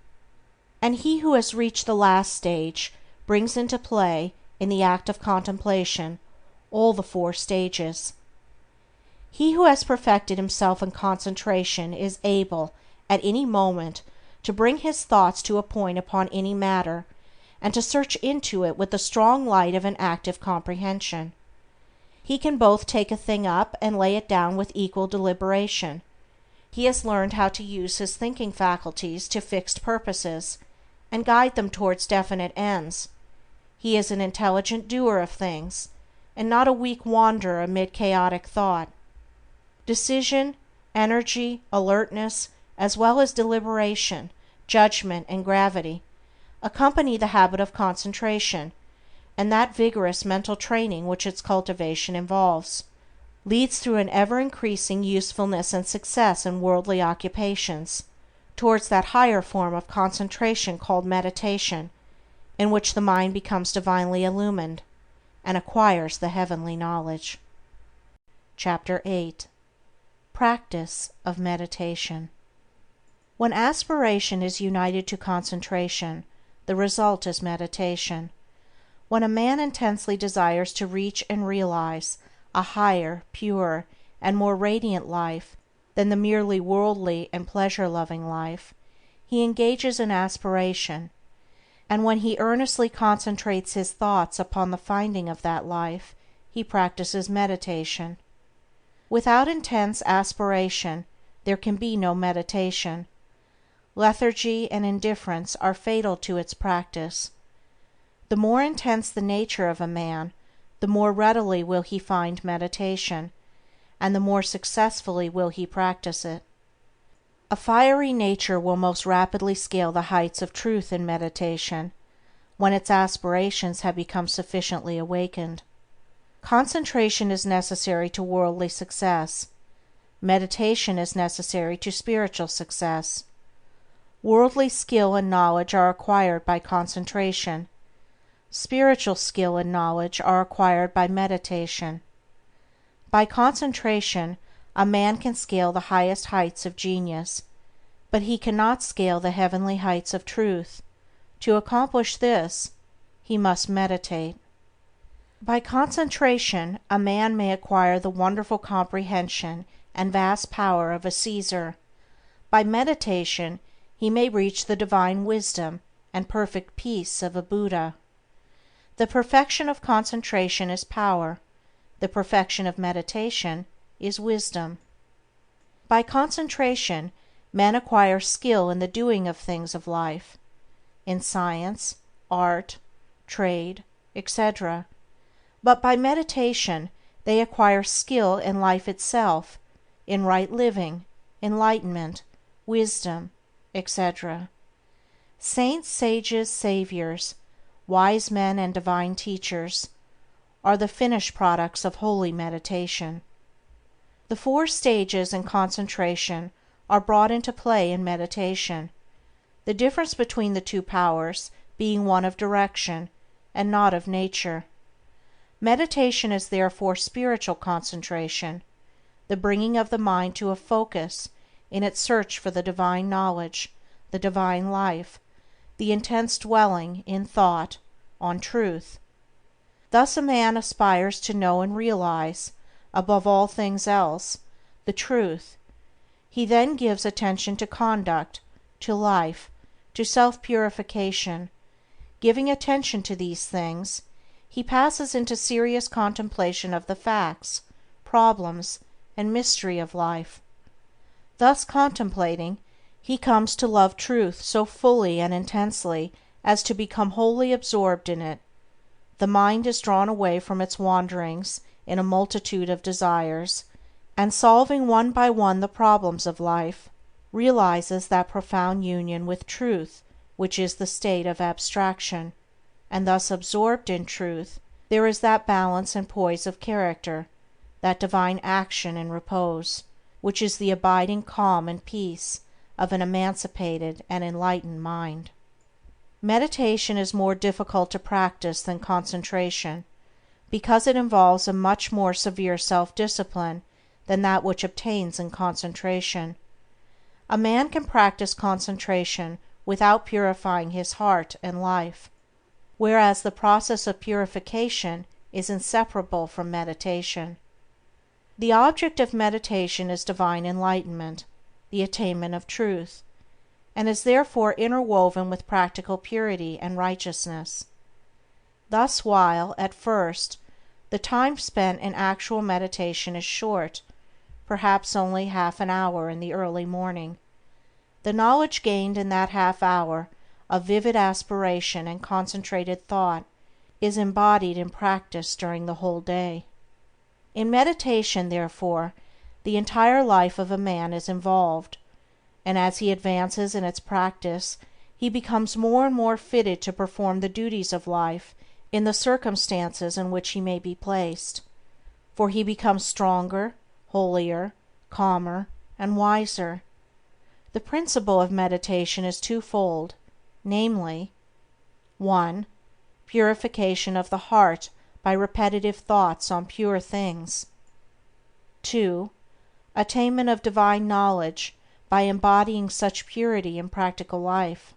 And he who has reached the last stage brings into play, in the act of contemplation, all the four stages. He who has perfected himself in concentration is able, at any moment, to bring his thoughts to a point upon any matter, and to search into it with the strong light of an active comprehension. He can both take a thing up and lay it down with equal deliberation. He has learned how to use his thinking faculties to fixed purposes, and guide them towards definite ends. He is an intelligent doer of things, and not a weak wanderer amid chaotic thought. Decision, energy, alertness, as well as deliberation, judgment, and gravity, accompany the habit of concentration, and that vigorous mental training which its cultivation involves, leads through an ever-increasing usefulness and success in worldly occupations, towards that higher form of concentration called meditation, in which the mind becomes divinely illumined, and acquires the heavenly knowledge. Chapter 8. Practice of Meditation. When aspiration is united to concentration, the result is meditation. When a man intensely desires to reach and realize a higher, purer, and more radiant life than the merely worldly and pleasure-loving life, he engages in aspiration, and when he earnestly concentrates his thoughts upon the finding of that life, he practices meditation. Without intense aspiration there can be no meditation. Lethargy and indifference are fatal to its practice. The more intense the nature of a man, the more readily will he find meditation, and the more successfully will he practice it. A fiery nature will most rapidly scale the heights of truth in meditation, when its aspirations have become sufficiently awakened. Concentration is necessary to worldly success. Meditation is necessary to spiritual success. Worldly skill and knowledge are acquired by concentration. Spiritual skill and knowledge are acquired by meditation. By concentration a man can scale the highest heights of genius, but he cannot scale the heavenly heights of truth. To accomplish this, he must meditate. By concentration a man may acquire the wonderful comprehension and vast power of a Caesar. By meditation he may reach the divine wisdom and perfect peace of a Buddha. The perfection of concentration is power. The perfection of meditation is wisdom. By concentration men acquire skill in the doing of things of life, in science, art, trade, etc. But by meditation they acquire skill in life itself, in right living, enlightenment, wisdom, etc. Saints, sages, saviors, wise men and divine teachers are the finished products of holy meditation. The 4 stages in concentration are brought into play in meditation, the difference between the 2 powers being one of direction and not of nature. Meditation is therefore spiritual concentration, the bringing of the mind to a focus in its search for the divine knowledge, the divine life, the intense dwelling, in thought, on truth. Thus a man aspires to know and realize, above all things else, the truth. He then gives attention to conduct, to life, to self-purification. Giving attention to these things, he passes into serious contemplation of the facts, problems, and mystery of life. Thus contemplating, he comes to love truth so fully and intensely as to become wholly absorbed in it. The mind is drawn away from its wanderings in a multitude of desires, and solving one by one the problems of life, realizes that profound union with truth which is the state of abstraction, and thus absorbed in truth there is that balance and poise of character, that divine action and repose, which is the abiding calm and peace of an emancipated and enlightened mind. Meditation is more difficult to practice than concentration, because it involves a much more severe self-discipline than that which obtains in concentration. A man can practice concentration without purifying his heart and life, whereas the process of purification is inseparable from meditation. The object of meditation is divine enlightenment, the attainment of truth, and is therefore interwoven with practical purity and righteousness. Thus while, at first, the time spent in actual meditation is short, perhaps only half an hour in the early morning, the knowledge gained in that half hour of vivid aspiration and concentrated thought is embodied in practice during the whole day. In meditation, therefore, the entire life of a man is involved, and as he advances in its practice he becomes more and more fitted to perform the duties of life in the circumstances in which he may be placed, for he becomes stronger, holier, calmer, and wiser. The principle of meditation is twofold, namely: 1. Purification of the heart by repetitive thoughts on pure things. 2. Attainment of divine knowledge by embodying such purity in practical life.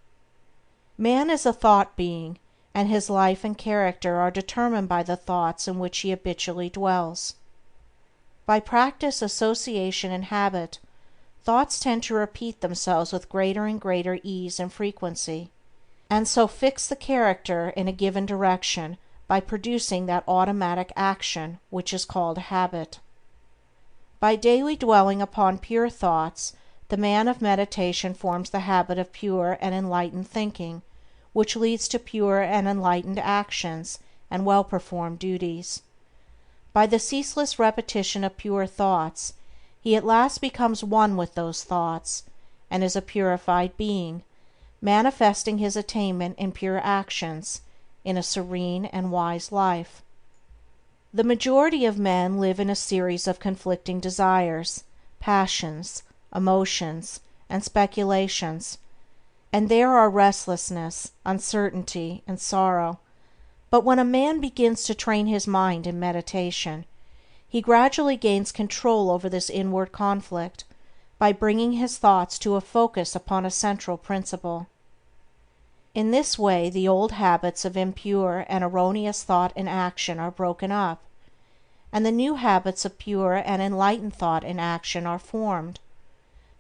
Man is a thought being, and his life and character are determined by the thoughts in which he habitually dwells. By practice, association, and habit, thoughts tend to repeat themselves with greater and greater ease and frequency, and so fix the character in a given direction by producing that automatic action which is called habit. By daily dwelling upon pure thoughts, the man of meditation forms the habit of pure and enlightened thinking, which leads to pure and enlightened actions and well-performed duties. By the ceaseless repetition of pure thoughts, he at last becomes one with those thoughts, and is a purified being, manifesting his attainment in pure actions, in a serene and wise life. The majority of men live in a series of conflicting desires, passions, emotions, and speculations, and there are restlessness, uncertainty, and sorrow. But when a man begins to train his mind in meditation, he gradually gains control over this inward conflict by bringing his thoughts to a focus upon a central principle. In this way the old habits of impure and erroneous thought and action are broken up, and the new habits of pure and enlightened thought and action are formed.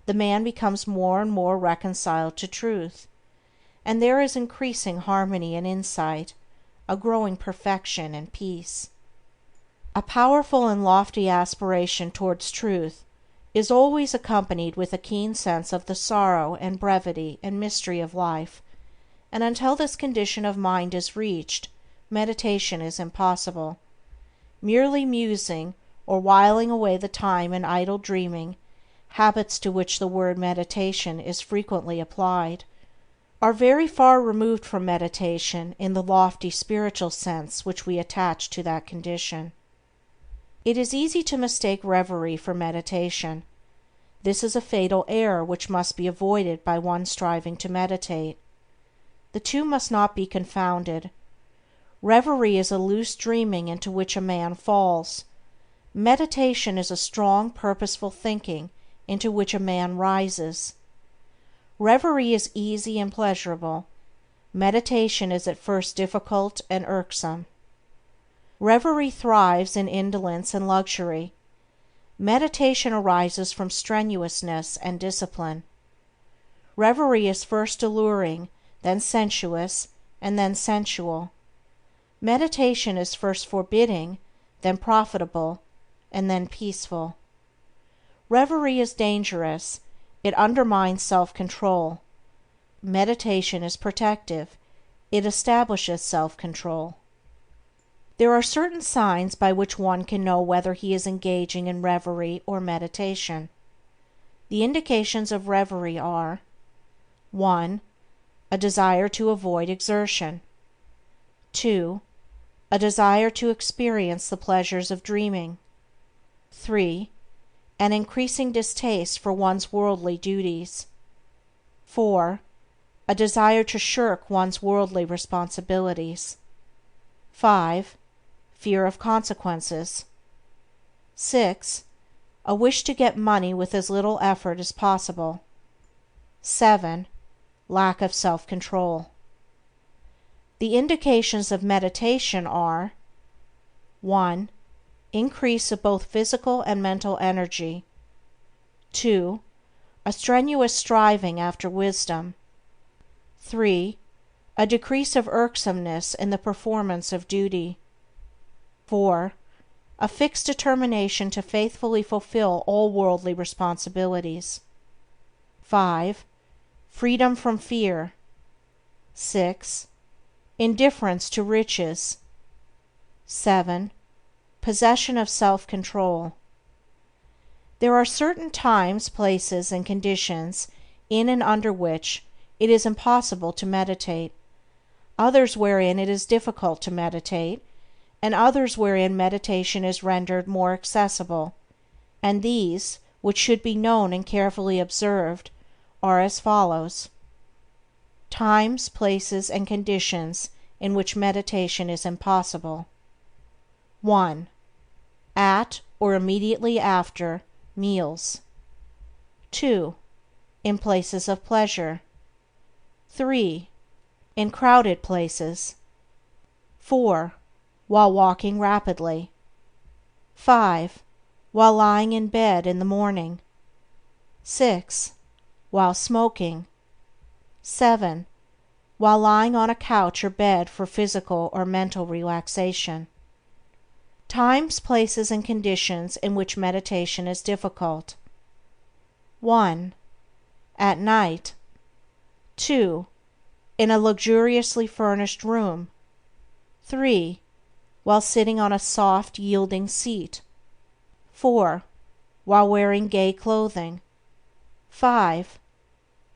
The man becomes more and more reconciled to truth, and there is increasing harmony and insight, a growing perfection and peace. A powerful and lofty aspiration towards truth is always accompanied with a keen sense of the sorrow and brevity and mystery of life, and until this condition of mind is reached, meditation is impossible. Merely musing, or whiling away the time in idle dreaming, habits to which the word meditation is frequently applied, are very far removed from meditation in the lofty spiritual sense which we attach to that condition. It is easy to mistake reverie for meditation. This is a fatal error which must be avoided by one striving to meditate. The two must not be confounded. Reverie is a loose dreaming into which a man falls. Meditation is a strong, purposeful thinking into which a man rises. Reverie is easy and pleasurable. Meditation is at first difficult and irksome. Reverie thrives in indolence and luxury. Meditation arises from strenuousness and discipline. Reverie is first alluring, then sensuous, and then sensual. Meditation is first forbidding, then profitable, and then peaceful. Reverie is dangerous, it undermines self-control. Meditation is protective, it establishes self-control. There are certain signs by which one can know whether he is engaging in reverie or meditation. The indications of reverie are: 1. A desire to avoid exertion. 2. A desire to experience the pleasures of dreaming. 3. An increasing distaste for one's worldly duties. 4. A desire to shirk one's worldly responsibilities. 5. Fear of consequences. 6. A wish to get money with as little effort as possible. 7. Lack of self-control. The indications of meditation are: 1. Increase of both physical and mental energy. 2. A strenuous striving after wisdom. 3. A decrease of irksomeness in the performance of duty. 4. A fixed determination to faithfully fulfill all worldly responsibilities. 5. Freedom from fear. 6. Indifference to riches. 7. Possession of self-control. There are certain times, places, and conditions in and under which it is impossible to meditate, others wherein it is difficult to meditate, and others wherein meditation is rendered more accessible, and these, which should be known and carefully observed, are as follows: times, places, and conditions in which meditation is impossible. 1. At or immediately after meals. 2. In places of pleasure. 3. In crowded places. 4. While walking rapidly. 5. While lying in bed in the morning. 6. While smoking. 7. While lying on a couch or bed for physical or mental relaxation. Times, places, and conditions in which meditation is difficult. 1. At night. 2. In a luxuriously furnished room. 3. While sitting on a soft, yielding seat. 4. While wearing gay clothing. 5.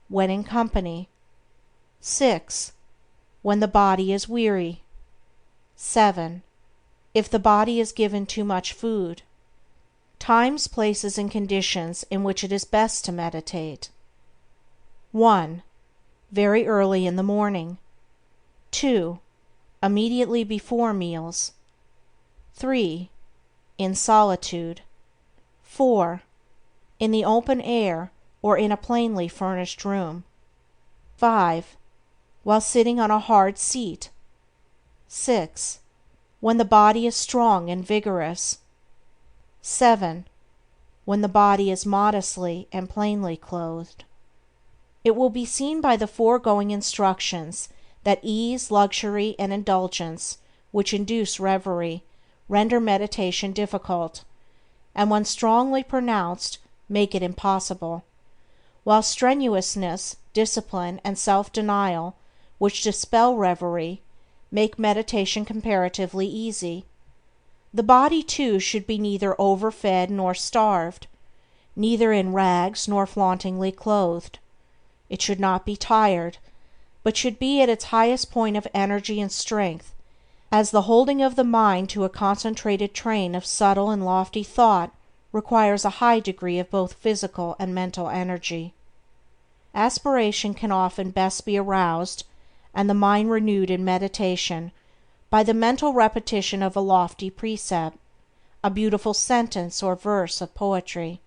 When in company. 6. When the body is weary. 7. If the body is given too much food. Times, places, and conditions in which it is best to meditate. 1. Very early in the morning. 2. Immediately before meals. 3. In solitude. 4. In the open air or in a plainly furnished room. 5. While sitting on a hard seat. 6. When the body is strong and vigorous. 7. When the body is modestly and plainly clothed. It will be seen by the foregoing instructions that ease, luxury, and indulgence, which induce reverie, render meditation difficult, and when strongly pronounced make it impossible, while strenuousness, discipline, and self-denial, which dispel reverie, make meditation comparatively easy. The body, too, should be neither overfed nor starved, neither in rags nor flauntingly clothed. It should not be tired, but should be at its highest point of energy and strength, as the holding of the mind to a concentrated train of subtle and lofty thought requires a high degree of both physical and mental energy. Aspiration can often best be aroused and the mind renewed in meditation by the mental repetition of a lofty precept, a beautiful sentence or verse of poetry.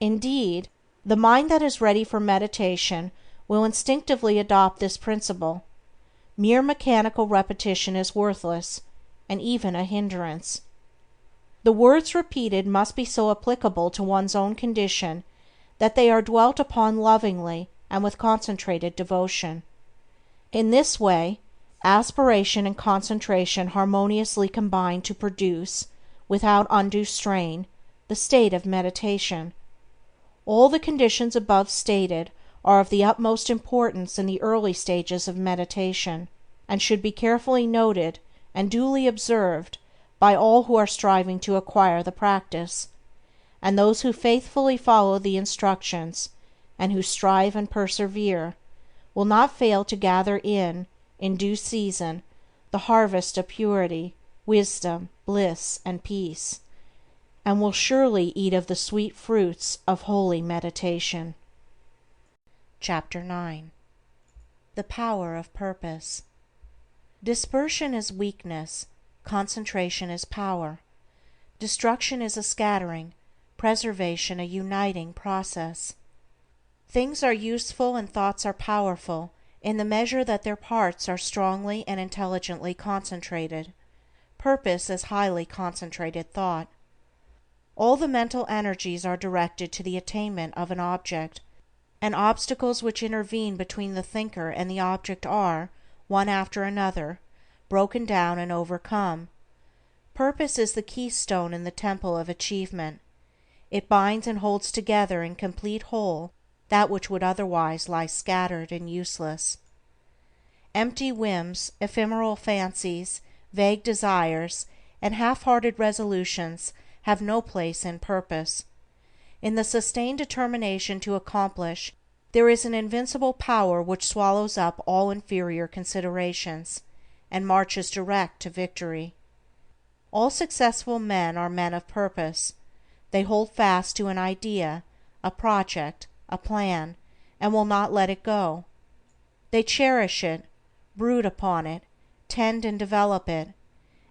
Indeed, the mind that is ready for meditation will instinctively adopt this principle. Mere mechanical repetition is worthless, and even a hindrance. The words repeated must be so applicable to one's own condition that they are dwelt upon lovingly and with concentrated devotion. In this way, aspiration and concentration harmoniously combine to produce, without undue strain, the state of meditation. All the conditions above stated are of the utmost importance in the early stages of meditation, and should be carefully noted and duly observed by all who are striving to acquire the practice, and those who faithfully follow the instructions, and who strive and persevere, will not fail to gather in due season, the harvest of purity, wisdom, bliss, and peace, and will surely eat of the sweet fruits of holy meditation. Chapter 9. The Power of Purpose. Dispersion is weakness, concentration is power. Destruction is a scattering, preservation a uniting process. Things are useful and thoughts are powerful in the measure that their parts are strongly and intelligently concentrated. Purpose is highly concentrated thought. All the mental energies are directed to the attainment of an object, and obstacles which intervene between the thinker and the object are, one after another, broken down and overcome. Purpose is the keystone in the temple of achievement. It binds and holds together in complete whole that which would otherwise lie scattered and useless. Empty whims, ephemeral fancies, vague desires, and half-hearted resolutions have no place in purpose. In the sustained determination to accomplish, there is an invincible power which swallows up all inferior considerations, and marches direct to victory. All successful men are men of purpose. They hold fast to an idea, a project, a plan, and will not let it go. They cherish it, brood upon it, tend and develop it,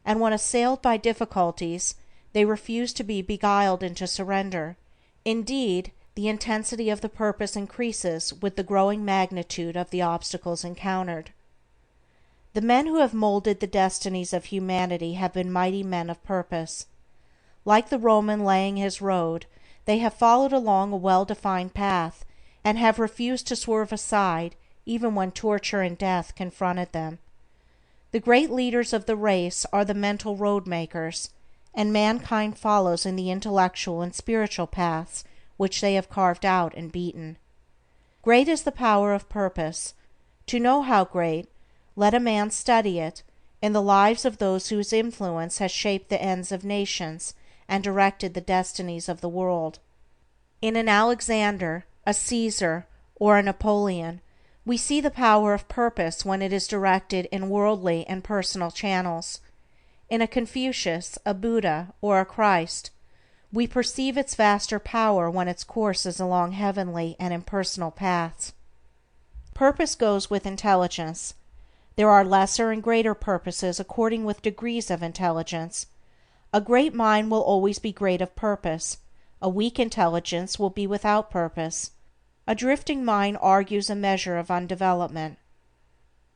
and when assailed by difficulties, they refuse to be beguiled into surrender. Indeed, the intensity of the purpose increases with the growing magnitude of the obstacles encountered. The men who have molded the destinies of humanity have been mighty men of purpose. Like the Roman laying his road, they have followed along a well-defined path, and have refused to swerve aside even when torture and death confronted them. The great leaders of the race are the mental road makers, and mankind follows in the intellectual and spiritual paths which they have carved out and beaten. Great is the power of purpose. To know how great, let a man study it in the lives of those whose influence has shaped the ends of nations and directed the destinies of the world. In an Alexander, a Caesar, or a Napoleon, we see the power of purpose when it is directed in worldly and personal channels. In a Confucius, a Buddha, or a Christ, we perceive its vaster power when its course is along heavenly and impersonal paths. Purpose goes with intelligence. There are lesser and greater purposes according with degrees of intelligence. A great mind will always be great of purpose. A weak intelligence will be without purpose. A drifting mind argues a measure of undevelopment.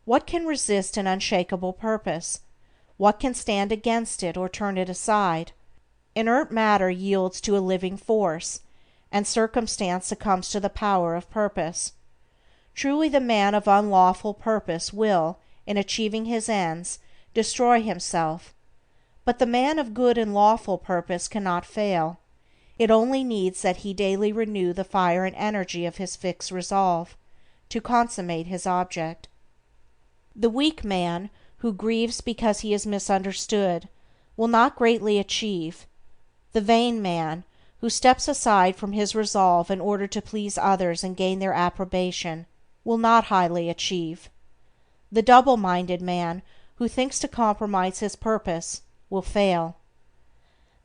What can resist an unshakable purpose? What can stand against it or turn it aside? Inert matter yields to a living force, and circumstance succumbs to the power of purpose. Truly the man of unlawful purpose will, in achieving his ends, destroy himself, but the man of good and lawful purpose cannot fail. It only needs that he daily renew the fire and energy of his fixed resolve, to consummate his object. The weak man, who grieves because he is misunderstood, will not greatly achieve. The vain man, who steps aside from his resolve in order to please others and gain their approbation, will not highly achieve. The double-minded man, who thinks to compromise his purpose, will fail.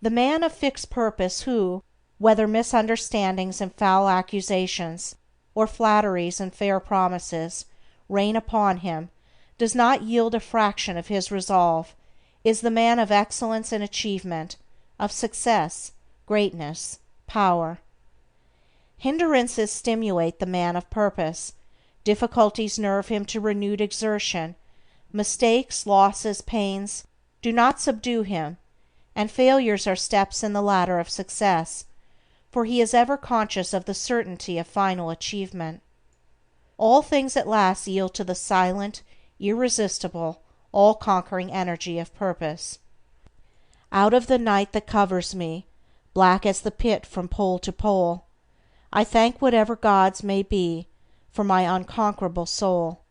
The man of fixed purpose who, whether misunderstandings and foul accusations, or flatteries and fair promises, rain upon him, does not yield a fraction of his resolve, is the man of excellence and achievement, of success, greatness, power. Hindrances stimulate the man of purpose. Difficulties nerve him to renewed exertion. Mistakes, losses, pains do not subdue him, and failures are steps in the ladder of success, for he is ever conscious of the certainty of final achievement. All things at last yield to the silent, irresistible, all-conquering energy of purpose. Out of the night that covers me, black as the pit from pole to pole, I thank whatever gods may be for my unconquerable soul.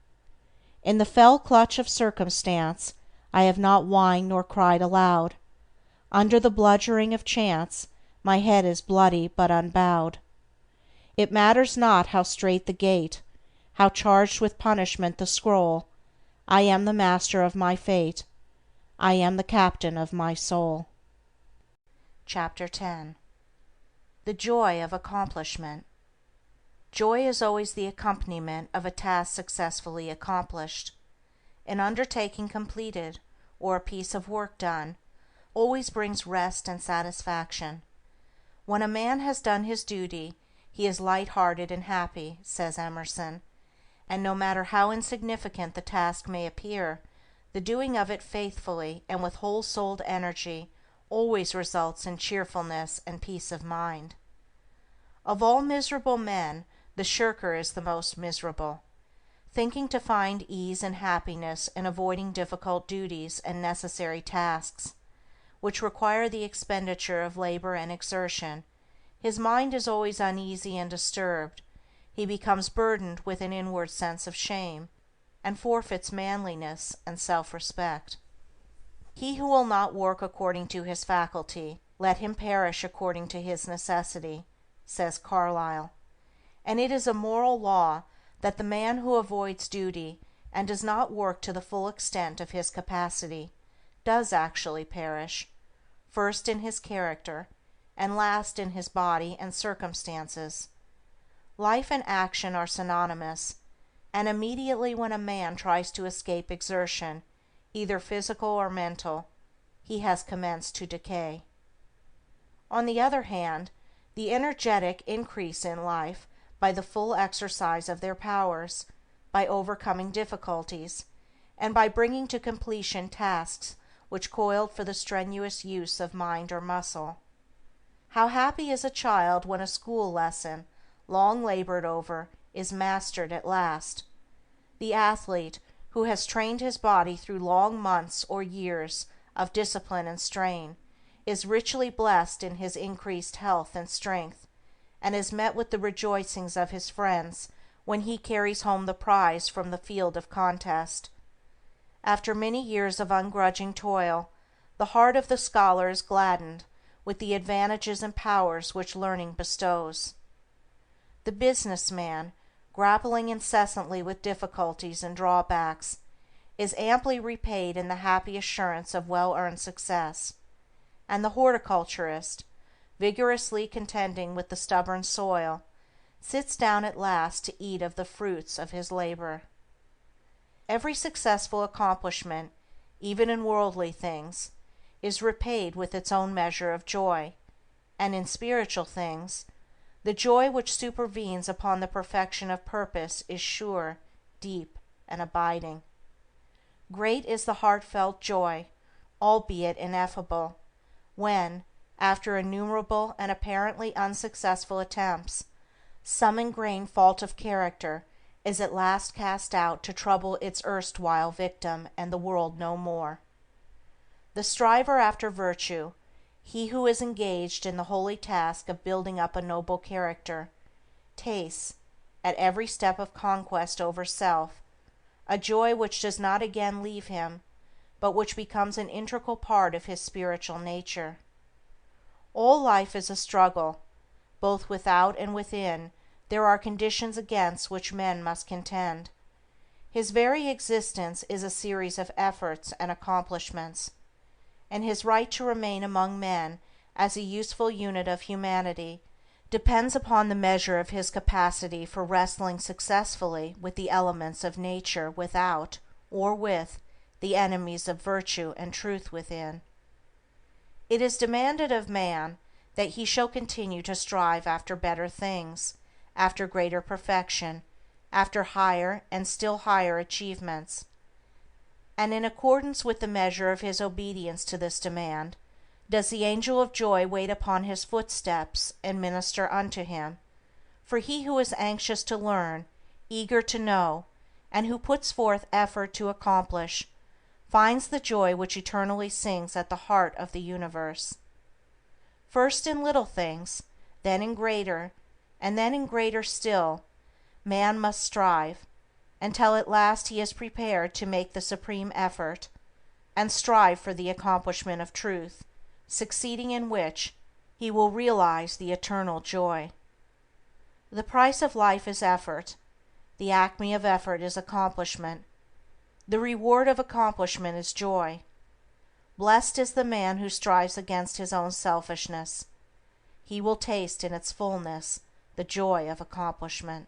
In the fell clutch of circumstance I have not whined nor cried aloud. Under the bludgeoning of chance my head is bloody but unbowed. It matters not how strait the gate, how charged with punishment the scroll, I am the master of my fate, I am the captain of my soul. Chapter 10. The Joy of Accomplishment. Joy is always the accompaniment of a task successfully accomplished. An undertaking completed, or a piece of work done, always brings rest and satisfaction. When a man has done his duty, he is light-hearted and happy, says Emerson, and no matter how insignificant the task may appear, the doing of it faithfully and with whole-souled energy always results in cheerfulness and peace of mind. Of all miserable men, the shirker is the most miserable. Thinking to find ease and happiness in avoiding difficult duties and necessary tasks, which require the expenditure of labor and exertion, his mind is always uneasy and disturbed. He becomes burdened with an inward sense of shame, and forfeits manliness and self-respect. He who will not work according to his faculty, let him perish according to his necessity. says Carlyle, and it is a moral law that the man who avoids duty and does not work to the full extent of his capacity does actually perish, first in his character, and last in his body and circumstances. Life and action are synonymous, and immediately when a man tries to escape exertion, either physical or mental, he has commenced to decay. On the other hand, the energetic increase in life by the full exercise of their powers, by overcoming difficulties, and by bringing to completion tasks which called for the strenuous use of mind or muscle. How happy is a child when a school lesson, long labored over, is mastered at last! The athlete, who has trained his body through long months or years of discipline and strain, is richly blessed in his increased health and strength, and is met with the rejoicings of his friends when he carries home the prize from the field of contest. After many years of ungrudging toil, the heart of the scholar is gladdened with the advantages and powers which learning bestows. The business man, grappling incessantly with difficulties and drawbacks, is amply repaid in the happy assurance of well-earned success, and the horticulturist, vigorously contending with the stubborn soil, sits down at last to eat of the fruits of his labor. Every successful accomplishment, even in worldly things, is repaid with its own measure of joy, and in spiritual things, the joy which supervenes upon the perfection of purpose is sure, deep, and abiding. Great is the heartfelt joy, albeit ineffable, when, after innumerable and apparently unsuccessful attempts, some ingrained fault of character is at last cast out to trouble its erstwhile victim and the world no more. The striver after virtue, he who is engaged in the holy task of building up a noble character, tastes, at every step of conquest over self, a joy which does not again leave him, but which becomes an integral part of his spiritual nature. All life is a struggle. Both without and within there are conditions against which men must contend. His very existence is a series of efforts and accomplishments, and his right to remain among men as a useful unit of humanity depends upon the measure of his capacity for wrestling successfully with the elements of nature without, or with, the enemies of virtue and truth within. It is demanded of man that he shall continue to strive after better things, after greater perfection, after higher and still higher achievements, and in accordance with the measure of his obedience to this demand, does the angel of joy wait upon his footsteps and minister unto him, for he who is anxious to learn, eager to know, and who puts forth effort to accomplish, finds the joy which eternally sings at the heart of the universe. First in little things, then in greater, and then in greater still, man must strive, until at last he is prepared to make the supreme effort, and strive for the accomplishment of truth, succeeding in which he will realize the eternal joy. The price of life is effort, the acme of effort is accomplishment, the reward of accomplishment is joy. Blessed is the man who strives against his own selfishness. He will taste in its fullness the joy of accomplishment.